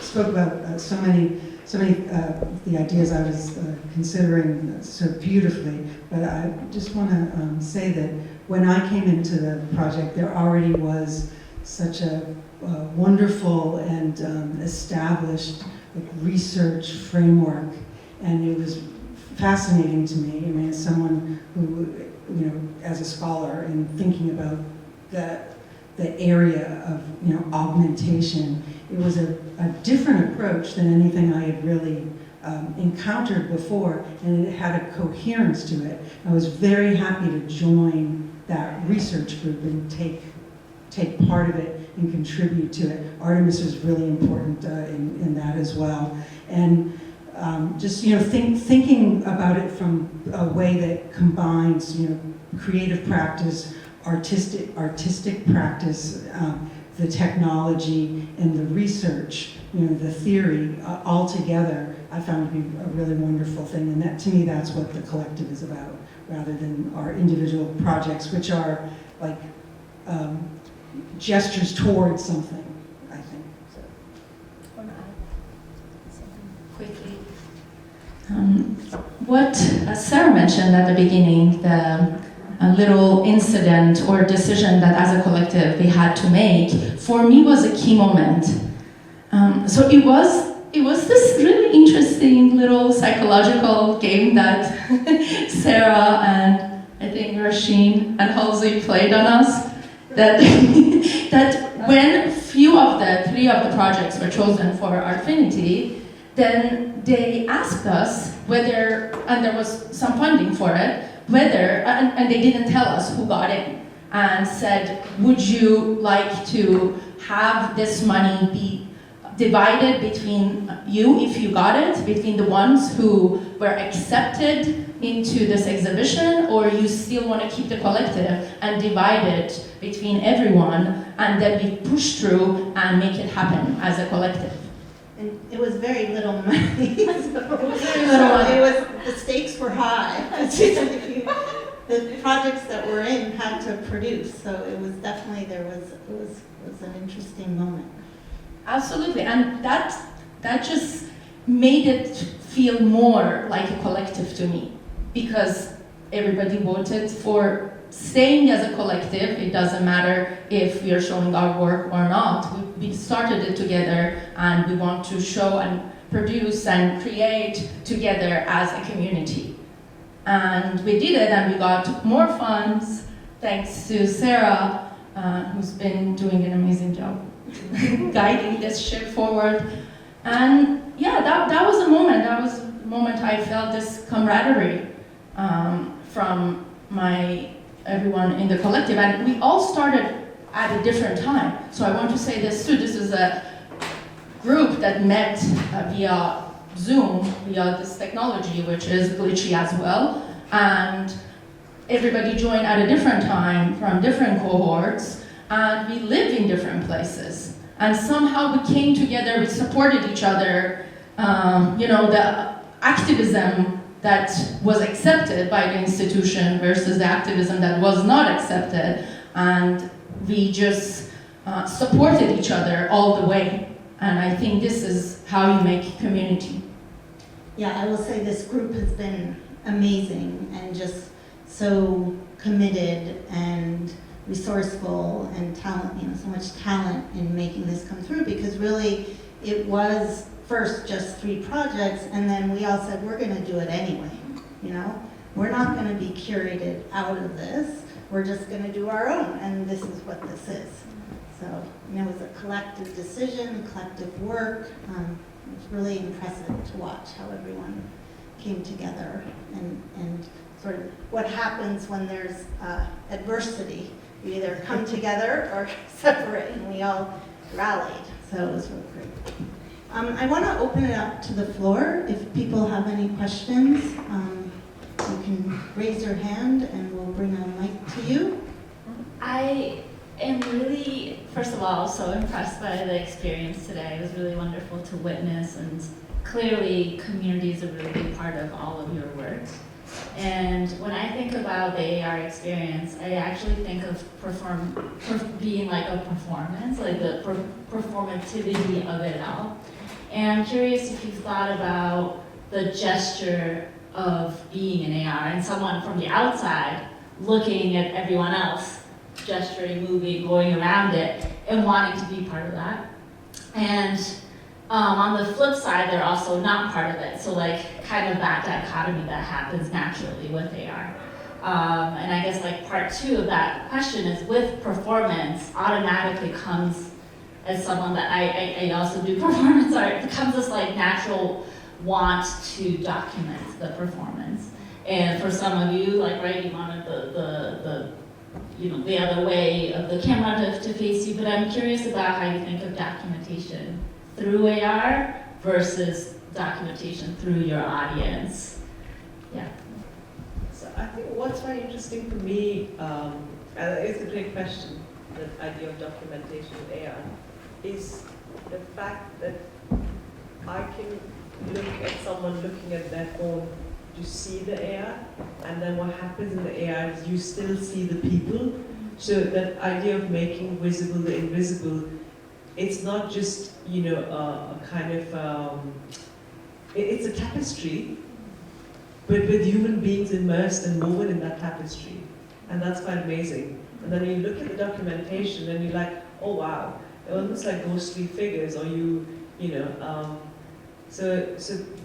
spoke about so many of the ideas I was considering so beautifully. But I just want to say that when I came into the project, there already was such a wonderful and established research framework, and it was fascinating to me. I mean, as someone who, as a scholar and thinking about the area of, you know, augmentation. It was a different approach than anything I had really encountered before, and it had a coherence to it. I was very happy to join that research group and take part of it and contribute to it. Artemis is really important in that as well. And just, you know, thinking about it from a way that combines, you know, creative practice, artistic practice, the technology and the research, you know, the theory, all together, I found to be a really wonderful thing. And that, to me, that's what the collective is about, rather than our individual projects, which are like gestures towards something, I think. So. Quickly. What Sarah mentioned at the beginning, the little incident or decision that as a collective we had to make, for me was a key moment. So it was this really interesting little psychological game that Sarah and I think Rasheen and Halsey played on us. That that when three of the projects were chosen for Artfinity, then they asked us whether, and there was some funding for it, whether, and they didn't tell us who got it, and said, would you like to have this money be divided between you, if you got it, between the ones who were accepted into this exhibition, or you still want to keep the collective and divide it between everyone, and then we push through and make it happen as a collective. And it was very little money. The stakes were high. The projects that we're in had to produce, so it was definitely, it was an interesting moment. Absolutely, and that just made it feel more like a collective to me, because everybody voted for staying as a collective. It doesn't matter if we are showing our work or not. We started it together, and we want to show and produce and create together as a community. And we did it, and we got more funds thanks to Sarah, who's been doing an amazing job guiding this ship forward. And yeah, that was a moment. That was the moment I felt this camaraderie from everyone in the collective. And we all started at a different time. So I want to say this too. This is a group that met via Zoom, via this technology, which is glitchy as well. And everybody joined at a different time from different cohorts, and we live in different places. And somehow we came together, we supported each other. You know, the activism that was accepted by the institution versus the activism that was not accepted, and we just supported each other all the way. And I think this is how you make community. Yeah, I will say this group has been amazing and just so committed and resourceful and talent, you know, so much talent in making this come through, because really it was first just 3 projects, and then we all said we're going to do it anyway, you know? We're not going to be curated out of this, we're just going to do our own, and this is what this is. So, you know, it was a collective decision, collective work. It was really impressive to watch how everyone came together and sort of what happens when there's adversity. We either come together or separate, and we all rallied. So it was really great. I want to open it up to the floor. If people have any questions, you can raise your hand and we'll bring a mic to you. I am really, first of all, so impressed by the experience today. It was really wonderful to witness, and clearly community is a really big part of all of your work. And when I think about the AR experience, I actually think of being like a performance, like the performativity of it all. And I'm curious if you've thought about the gesture of being an AR and someone from the outside looking at everyone else, gesturing, moving, going around it, and wanting to be part of that. And on the flip side, they're also not part of it. So like kind of that dichotomy that happens naturally with AR. And I guess like part two of that question is with performance automatically comes, as someone that I also do performance art, it becomes this like natural want to document the performance. And for some of you, like, right, you wanted the other way of the camera to face you, but I'm curious about how you think of documentation through AR versus documentation through your audience. Yeah. So I think what's very interesting for me, and it's a great question, the idea of documentation with AR, is the fact that I can look at someone looking at their phone to see the AR, and then what happens in the AR is you still see the people. So that idea of making visible the invisible, it's not just, a kind of, it's a tapestry, but with human beings immersed and woven in that tapestry. And that's quite amazing. And then you look at the documentation and you're like, oh wow, they're almost like ghostly figures, or so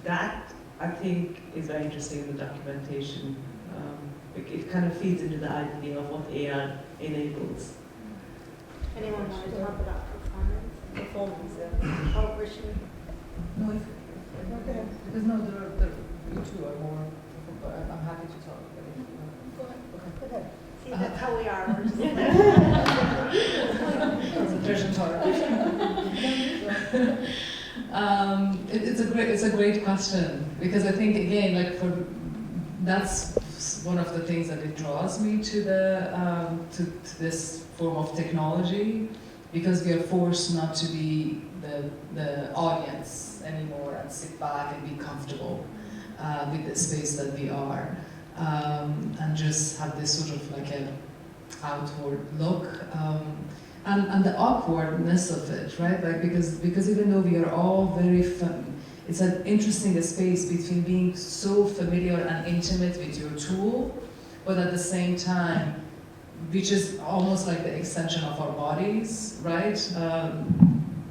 that I think is very interesting in the documentation. It kind of feeds into the idea of what AR enables. Anyone want to talk about performance? Oh, Rishi. No, okay. Because no, you two are more, but I'm happy to talk. Go ahead. Okay. Go ahead. See, that's how we are. We're just it's a great question, because I think again, that's one of the things that it draws me to to this form of technology, because we are forced not to be the audience anymore and sit back and be comfortable with the space that we are, and just have this sort of like an outward look. And the awkwardness of it, right? Like because even though we are all very it's an interesting space between being so familiar and intimate with your tool, but at the same time, which is almost like the extension of our bodies, right?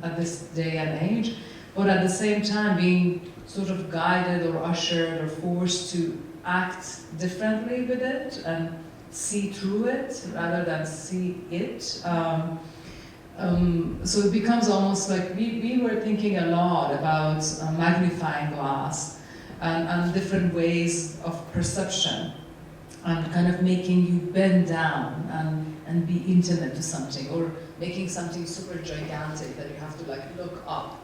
At this day and age, but at the same time being sort of guided or ushered or forced to act differently with it and see through it rather than see it. So it becomes almost like we were thinking a lot about magnifying glass and different ways of perception, and kind of making you bend down and be intimate to something, or making something super gigantic that you have to like look up.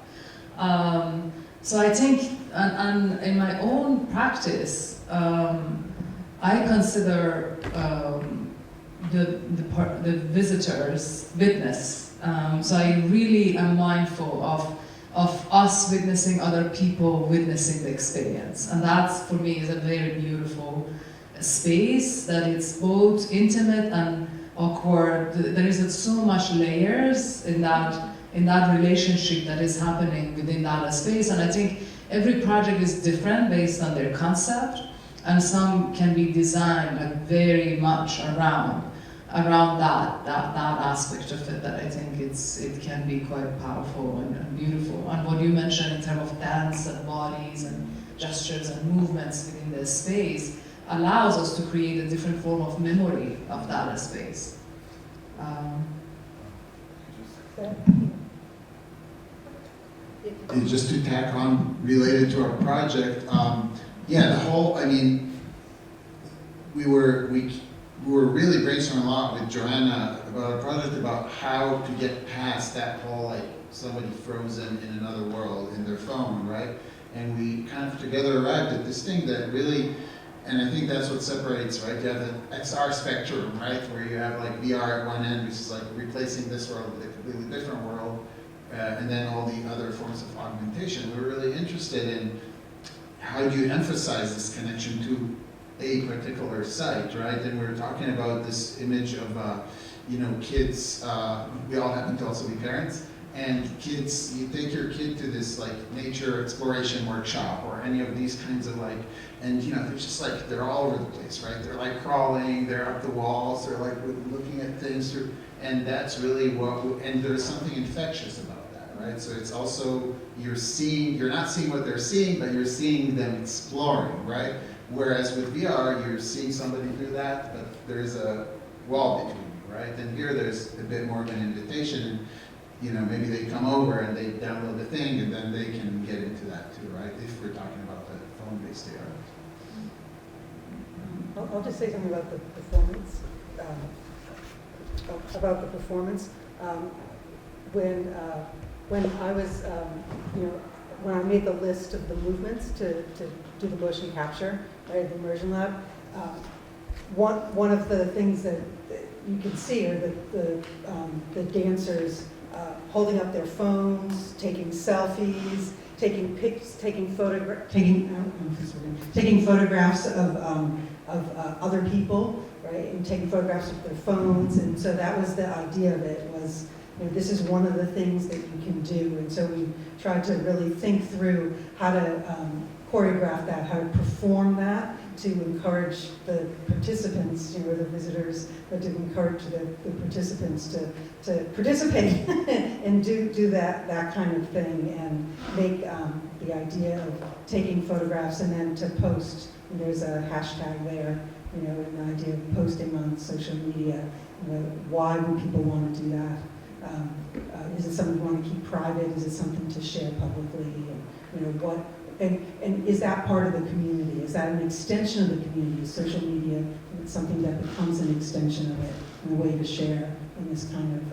So I think, and in my own practice, I consider the visitor's witness. So I really am mindful of us witnessing other people witnessing the experience. And that, for me, is a very beautiful space, that it's both intimate and awkward. There is so much layers in that relationship that is happening within that space. And I think every project is different based on their concept, and some can be designed like very much around that aspect of it, that I think it can be quite powerful and beautiful. And what you mentioned in terms of dance and bodies and gestures and movements within the space allows us to create a different form of memory of that space. And just to tack on, related to our project, we were really brainstorming a lot with Joanna about a project about how to get past that whole, like, somebody frozen in another world in their phone, right? And we kind of together arrived at this thing that really, and I think that's what separates, right? You have the XR spectrum, right? Where you have like VR at one end, which is like replacing this world with a completely different world, and then all the other forms of augmentation. We're really interested in how do you emphasize this connection to a particular site, right? And we were talking about this image of, kids, we all happen to also be parents, and kids, you take your kid to this like nature exploration workshop or any of these kinds of like, and they're just like, they're all over the place, right? They're like crawling, they're up the walls, they're like looking at things, and that's really and there's something infectious about that, right? So it's also, you're not seeing what they're seeing, but you're seeing them exploring, right? Whereas with VR, you're seeing somebody do that, but there's a wall between you, right? And here there's a bit more of an invitation, and maybe they come over and they download the thing, and then they can get into that too, right? If we're talking about the phone-based AR. I'll just say something about the performance. When I was, when I made the list of the movements to do the motion capture, right, the immersion lab, one of the things that you can see are the dancers holding up their phones, taking selfies, taking photographs of other people, right, and taking photographs of their phones. And so that was the idea of it, was this is one of the things that you can do. And so we tried to really think through how to choreograph that, how to perform that, to encourage the participants, the visitors, but to encourage the participants to participate and do that kind of thing, and make the idea of taking photographs and then to post. And there's a hashtag there, an idea of posting on social media. Why would people want to do that? Is it something you want to keep private? Is it something to share publicly? And is that part of the community? Is that an extension of the community? Is social media something that becomes an extension of it, and a way to share in this kind of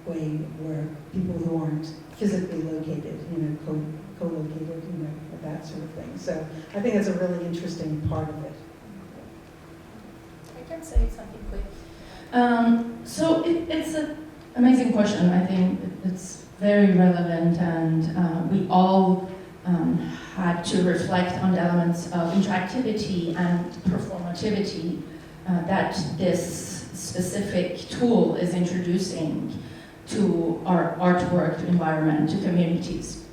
way where people who aren't physically located, co-located, that sort of thing. So I think that's a really interesting part of it. I can say something quick. So it's an amazing question. I think it's very relevant, and we all had to reflect on the elements of interactivity and performativity that this specific tool is introducing to our artwork environment, to communities.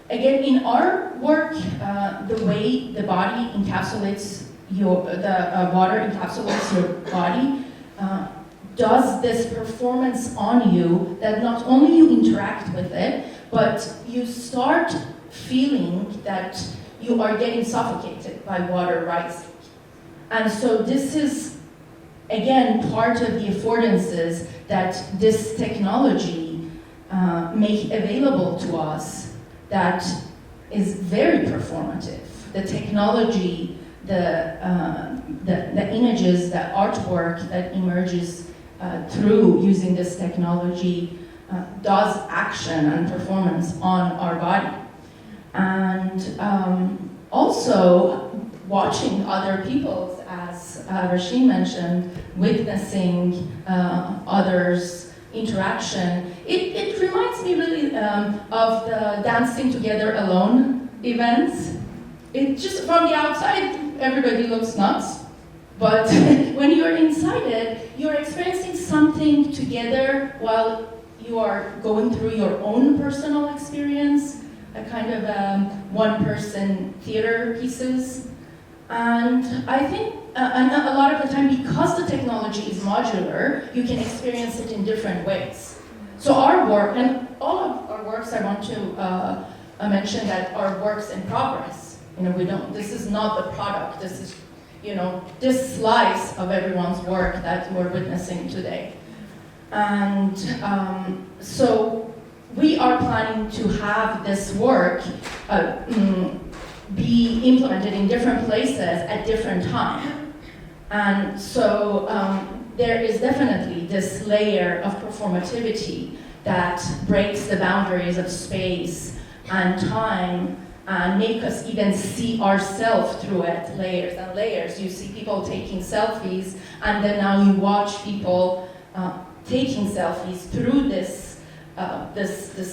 Again, in our work, the way the body encapsulates the water encapsulates your body, does this performance on you that not only you interact with it, but you start feeling that you are getting suffocated by water rising. And so this is, again, part of the affordances that this technology make available to us that is very performative. The technology, the images, the artwork that emerges through using this technology does action and performance on our body. And also watching other people's, as Rasheen mentioned, witnessing others' interaction. It reminds me really of the dancing together alone events. It just, from the outside, everybody looks nuts. But when you're inside it, you're experiencing something together while you are going through your own personal experience, a kind of one-person theater pieces. And I think, and a lot of the time, because the technology is modular, you can experience it in different ways. So our work, and all of our works, I want to mention that are works in progress. This is not the product, this is, this slice of everyone's work that we're witnessing today. And so we are planning to have this work be implemented in different places at different times. And so there is definitely this layer of performativity that breaks the boundaries of space and time and make us even see ourselves through it, layers and layers. You see people taking selfies, and then now you watch people taking selfies through this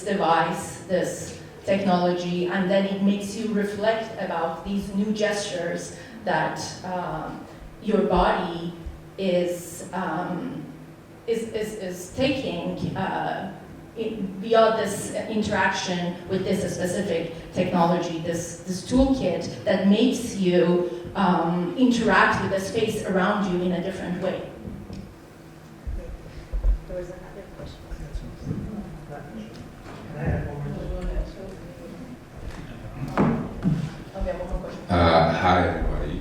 device, this technology, and then it makes you reflect about these new gestures that your body is taking beyond this interaction with this specific technology, this toolkit that makes you interact with the space around you in a different way. There was another question. Can I add one more thing? Okay, one more question. Hi, everybody.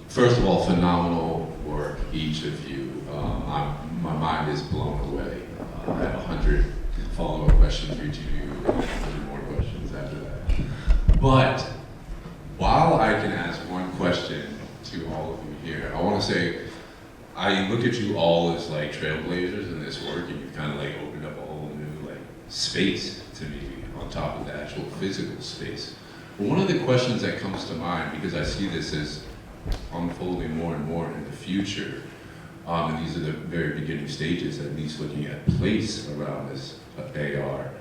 First of all, phenomenal work, each of you. My mind is blown away. I have 100 follow-up questions for each of you, and 100 more questions after that. But while I can ask one question to all of you here, I want to say, I look at you all as like trailblazers in this work, and you've kind of like opened up a whole new like space to me on top of the actual physical space. But one of the questions that comes to mind, because I see this as unfolding more and more in the future, and these are the very beginning stages, at least looking at place around this AR,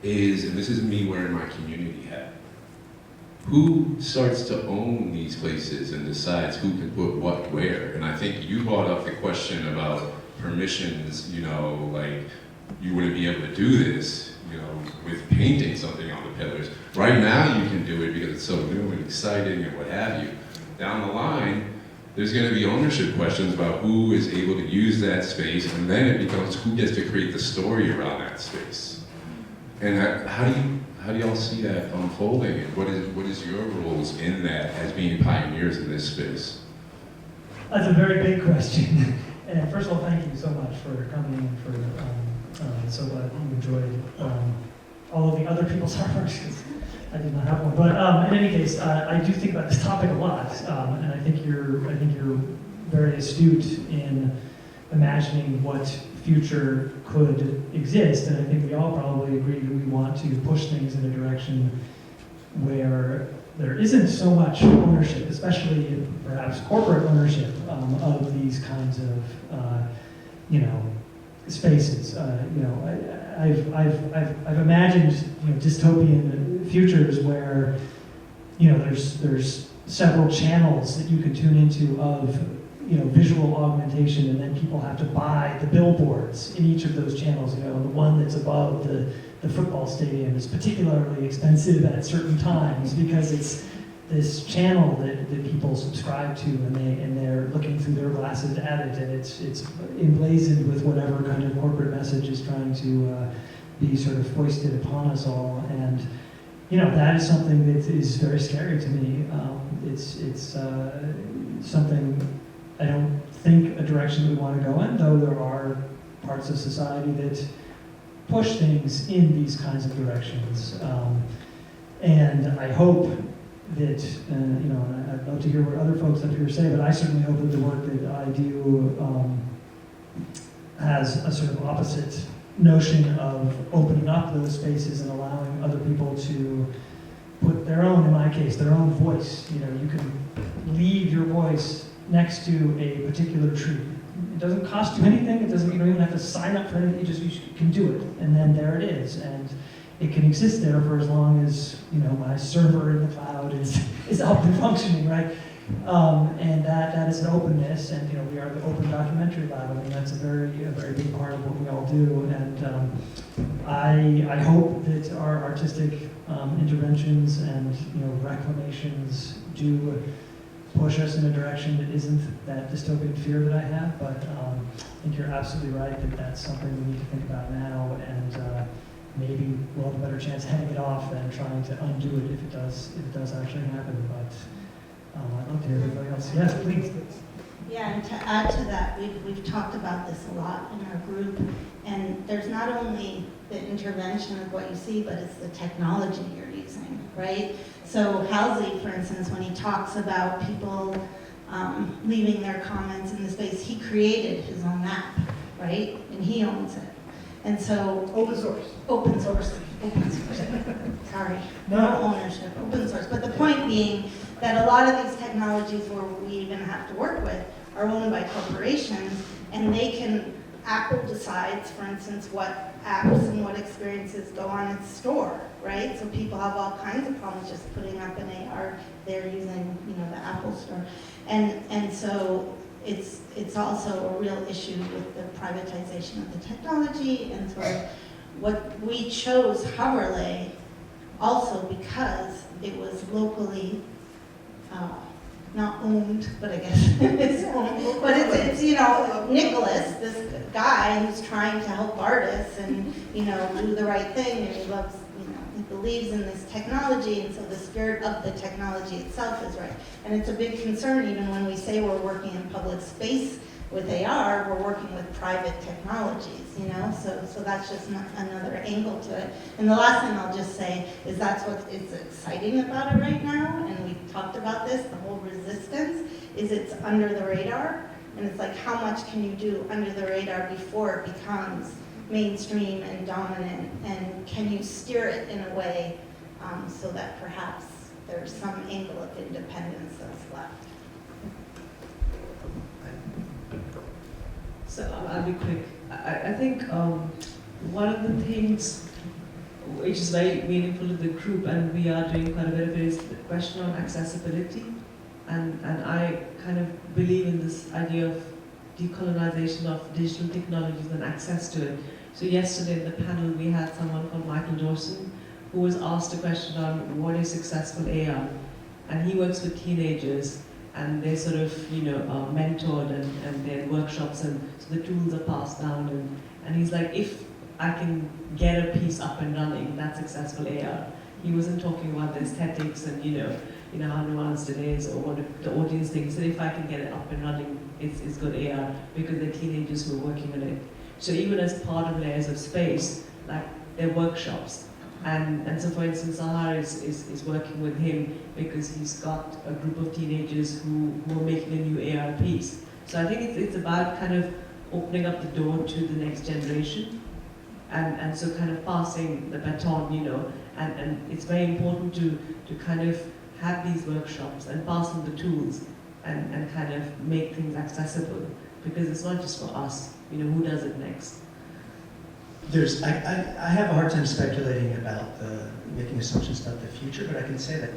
is, and this is me wearing my community hat, who starts to own these places and decides who can put what where? And I think you brought up the question about permissions, you know, like you wouldn't be able to do this, you know, with painting something on the pillars. Right now you can do it because it's so new and exciting and what have you. Down the line, there's going to be ownership questions about who is able to use that space, and then it becomes who gets to create the story around that space. And how do y'all see that unfolding, and what is your roles in that as being pioneers in this space? That's a very big question. And first of all, thank you so much for coming and for so glad you enjoyed all of the other people's artworks. I did not have one, but in any case, I do think about this topic a lot, and I think you're very astute in imagining what future could exist, and I think we all probably agree that we want to push things in a direction where there isn't so much ownership, especially perhaps corporate ownership of these kinds of spaces. I've imagined dystopian futures where there's several channels that you can tune into of visual augmentation, and then people have to buy the billboards in each of those channels. The one that's above the football stadium is particularly expensive at certain times because it's this channel that people subscribe to, and they're looking through their glasses at it, and it's emblazoned with whatever kind of corporate message is trying to be sort of foisted upon us all. And that is something that is very scary to me. It's something I don't think a direction we want to go in, though there are parts of society that push things in these kinds of directions. And I hope that, I'd love to hear what other folks up here say, but I certainly hope that the work that I do has a sort of opposite notion of opening up those spaces and allowing other people to put their own, in my case, their own voice. You can leave your voice next to a particular tree. It doesn't cost you anything. You don't even have to sign up for anything. You can do it, and then there it is, and it can exist there for as long as my server in the cloud is up and functioning, right? And that is an openness, and we are the OpenDocLab. I mean, that's a very big part of what we all do, and I hope that our artistic interventions and reclamations do push us in a direction that isn't that dystopian fear that I have. But I think you're absolutely right that that's something we need to think about now, and maybe we'll have a better chance heading it off than trying to undo it if it does actually happen. But I'd love to hear everybody else. Yes, please. Yeah, and to add to that, we've talked about this a lot in our group, and there's not only the intervention of what you see, but it's the technology you're using, right? So Halsey, for instance, when he talks about people leaving their comments in the space, he created his own map, right? And he owns it. And so Open source. Sorry, no ownership, open source. But the point being that a lot of these technologies where we even have to work with are owned by corporations, and Apple decides, for instance, what apps and what experiences go on its store, right? So people have all kinds of problems just putting up an AR. They're using, the Apple store, and so it's also a real issue with the privatization of the technology. And so what we chose Hoverlay also because it was locally not owned, but I guess it's owned. But it's Nicholas, this guy who's trying to help artists and do the right thing, and he loves believes in this technology, and so the spirit of the technology itself is right. And it's a big concern even when we say we're working in public space with AR, we're working with private technologies, you know? So that's just another angle to it. And the last thing I'll just say is that's what is exciting about it right now, and we've talked about this, the whole resistance, is it's under the radar. And it's like, how much can you do under the radar before it becomes mainstream and dominant? And can you steer it in a way so that perhaps there's some angle of independence that's left? So I'll be quick. I think one of the things which is very meaningful to the group, and we are doing quite a bit of it, is the question on accessibility. And I kind of believe in this idea of decolonization of digital technologies and access to it. So yesterday in the panel we had someone called Michael Dawson who was asked a question on what is successful AR. And he works with teenagers, and they sort of, you know, are mentored and they're in workshops, and so the tools are passed down. And he's like, if I can get a piece up and running, that's successful AR. He wasn't talking about the aesthetics and, you know, how nuanced it is or what the audience thinks. So if I can get it up and running, it's good AR because they're teenagers who are working on it. So even as part of layers of space, like they're workshops. And so for instance, Sahar is working with him because he's got a group of teenagers who are making a new AR piece. So I think it's about kind of opening up the door to the next generation. And so kind of passing the baton, you know, and it's very important to kind of have these workshops and pass on the tools and kind of make things accessible, because it's not just for us, you know, who does it next? I have a hard time speculating about making assumptions about the future, but I can say that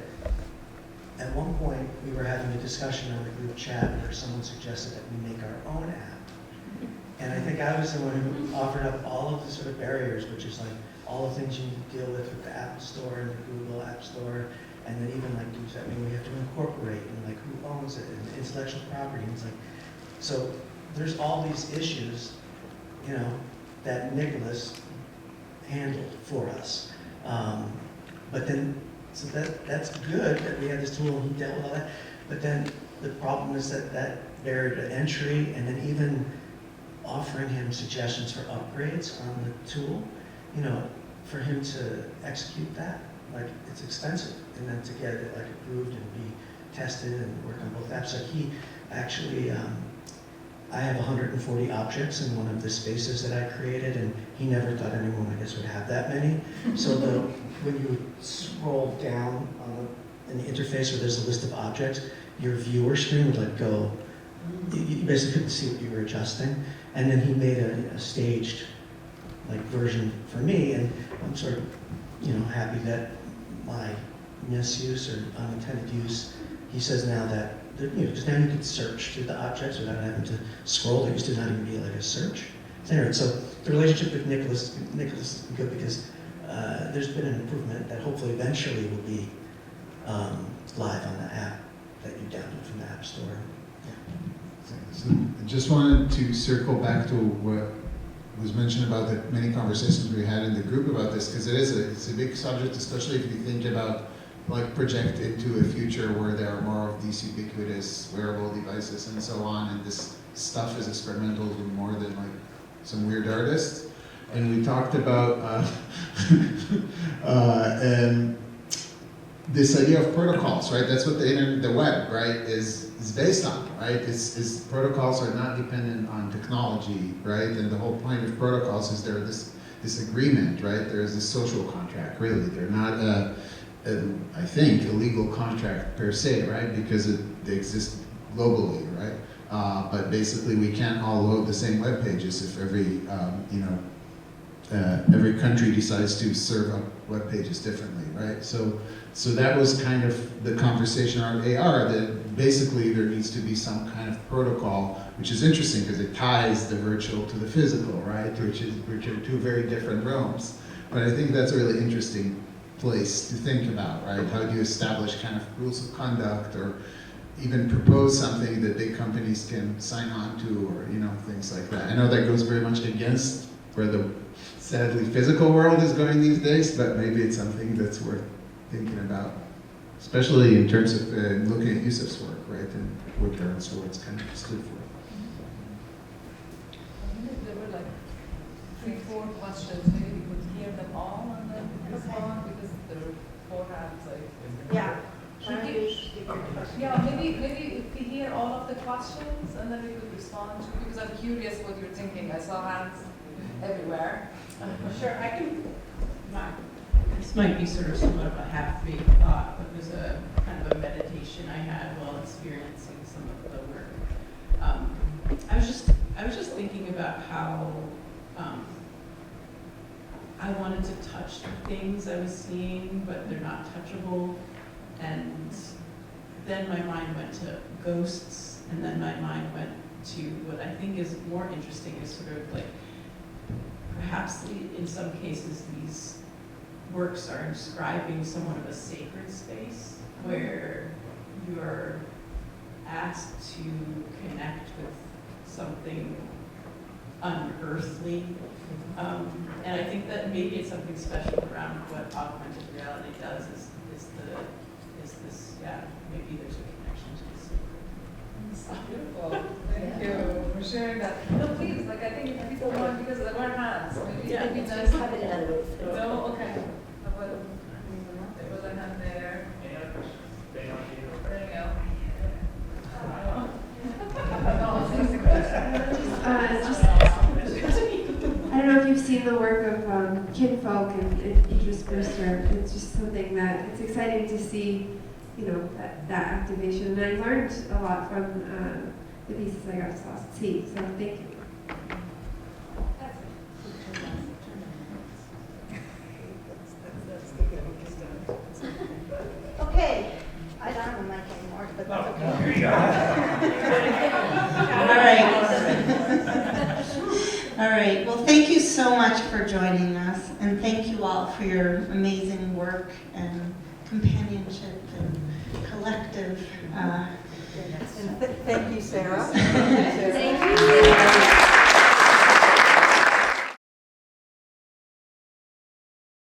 at one point we were having a discussion on the group chat where someone suggested that we make our own app. And I think I was the one who offered up all of the sort of barriers, which is like all the things you need to deal with the Apple Store and the Google App Store, and then even like, does that mean we have to incorporate, and like who owns it, and intellectual property, and it's like, so there's all these issues, you know, that Nicholas handled for us. But then, so that's good that we had this tool and he dealt with all that, but then the problem is that barrier to entry, and then even offering him suggestions for upgrades on the tool, you know, for him to execute that, like it's expensive, and then to get it like approved and be tested and work on both apps. So he actually, I have 140 objects in one of the spaces that I created, and he never thought anyone, I guess, would have that many. So when you would scroll down in the interface where there's a list of objects, your viewer screen would like go, you basically couldn't see what you were adjusting. And then he made a staged like version for me, and I'm sort of, you know, happy that my misuse or unintended use, he says now that, you know, because now you can search through the objects without having to scroll. There used to not even be like a search. So the relationship with Nicholas is good because there's been an improvement that hopefully eventually will be live on the app that you download from the App Store. So I just wanted to circle back to what was mentioned about the many conversations we had in the group about this, because it's a big subject, especially if you think about like project into a future where there are more of these ubiquitous wearable devices and so on, and this stuff is experimental with more than like some weird artists. And we talked about this idea of protocols, right? That's what the internet, the web, right, is based on, right? Is protocols are not dependent on technology, right? And the whole point of protocols is there this agreement, right? There is this social contract, really. They're not I think, a legal contract per se, right? Because they exist globally, right? But basically, we can't all load the same web pages if every country decides to serve up web pages differently, right? So that was kind of the conversation around AR, that basically there needs to be some kind of protocol, which is interesting because it ties the virtual to the physical, right? Which are two very different realms. But I think that's a really interesting place to think about, right? How do you establish kind of rules of conduct, or even propose something that big companies can sign on to, or, you know, things like that. I know that goes very much against where the sadly physical world is going these days, but maybe it's something that's worth thinking about, especially in terms of looking at Yusuf's work, right, and what Darren Swartz kind of stood for. There were like 3-4 questions. Maybe we could hear them all and then respond because there were 4 hands. Yeah. Should we- Yeah, maybe if we hear all of the questions and then we could respond to, because I'm curious what you're thinking. I saw hands everywhere. Sure, I can. This might be sort of somewhat of a half-baked thought, but it was a kind of a meditation I had while experiencing some of the work. I was just thinking about how I wanted to touch the things I was seeing, but they're not touchable. And then my mind went to ghosts, and then my mind went to what I think is more interesting is sort of like, perhaps in some cases these works are describing somewhat of a sacred space where you're asked to connect with something unearthly. And I think that maybe it's something special around what augmented reality does is this, yeah, maybe there's a connection to the sacred. Beautiful. Thank you for sharing that. No, please, like I think people want, because there were hands. Maybe Yeah. maybe Just that's have it in a booth. No, okay. How about, there was a hand there. Any other questions? There you go. I don't know if you've seen the work of Kinfolk and Idris Brewster. It's just something that it's exciting to see, you know, that activation. And I learned a lot from the pieces I got to see. So thank you. Okay, I don't have a mic anymore, but that's okay. Here you go. All right, well, thank you so much for joining us, and thank you all for your amazing work and companionship and collective. And thank you, Sarah. Thank you.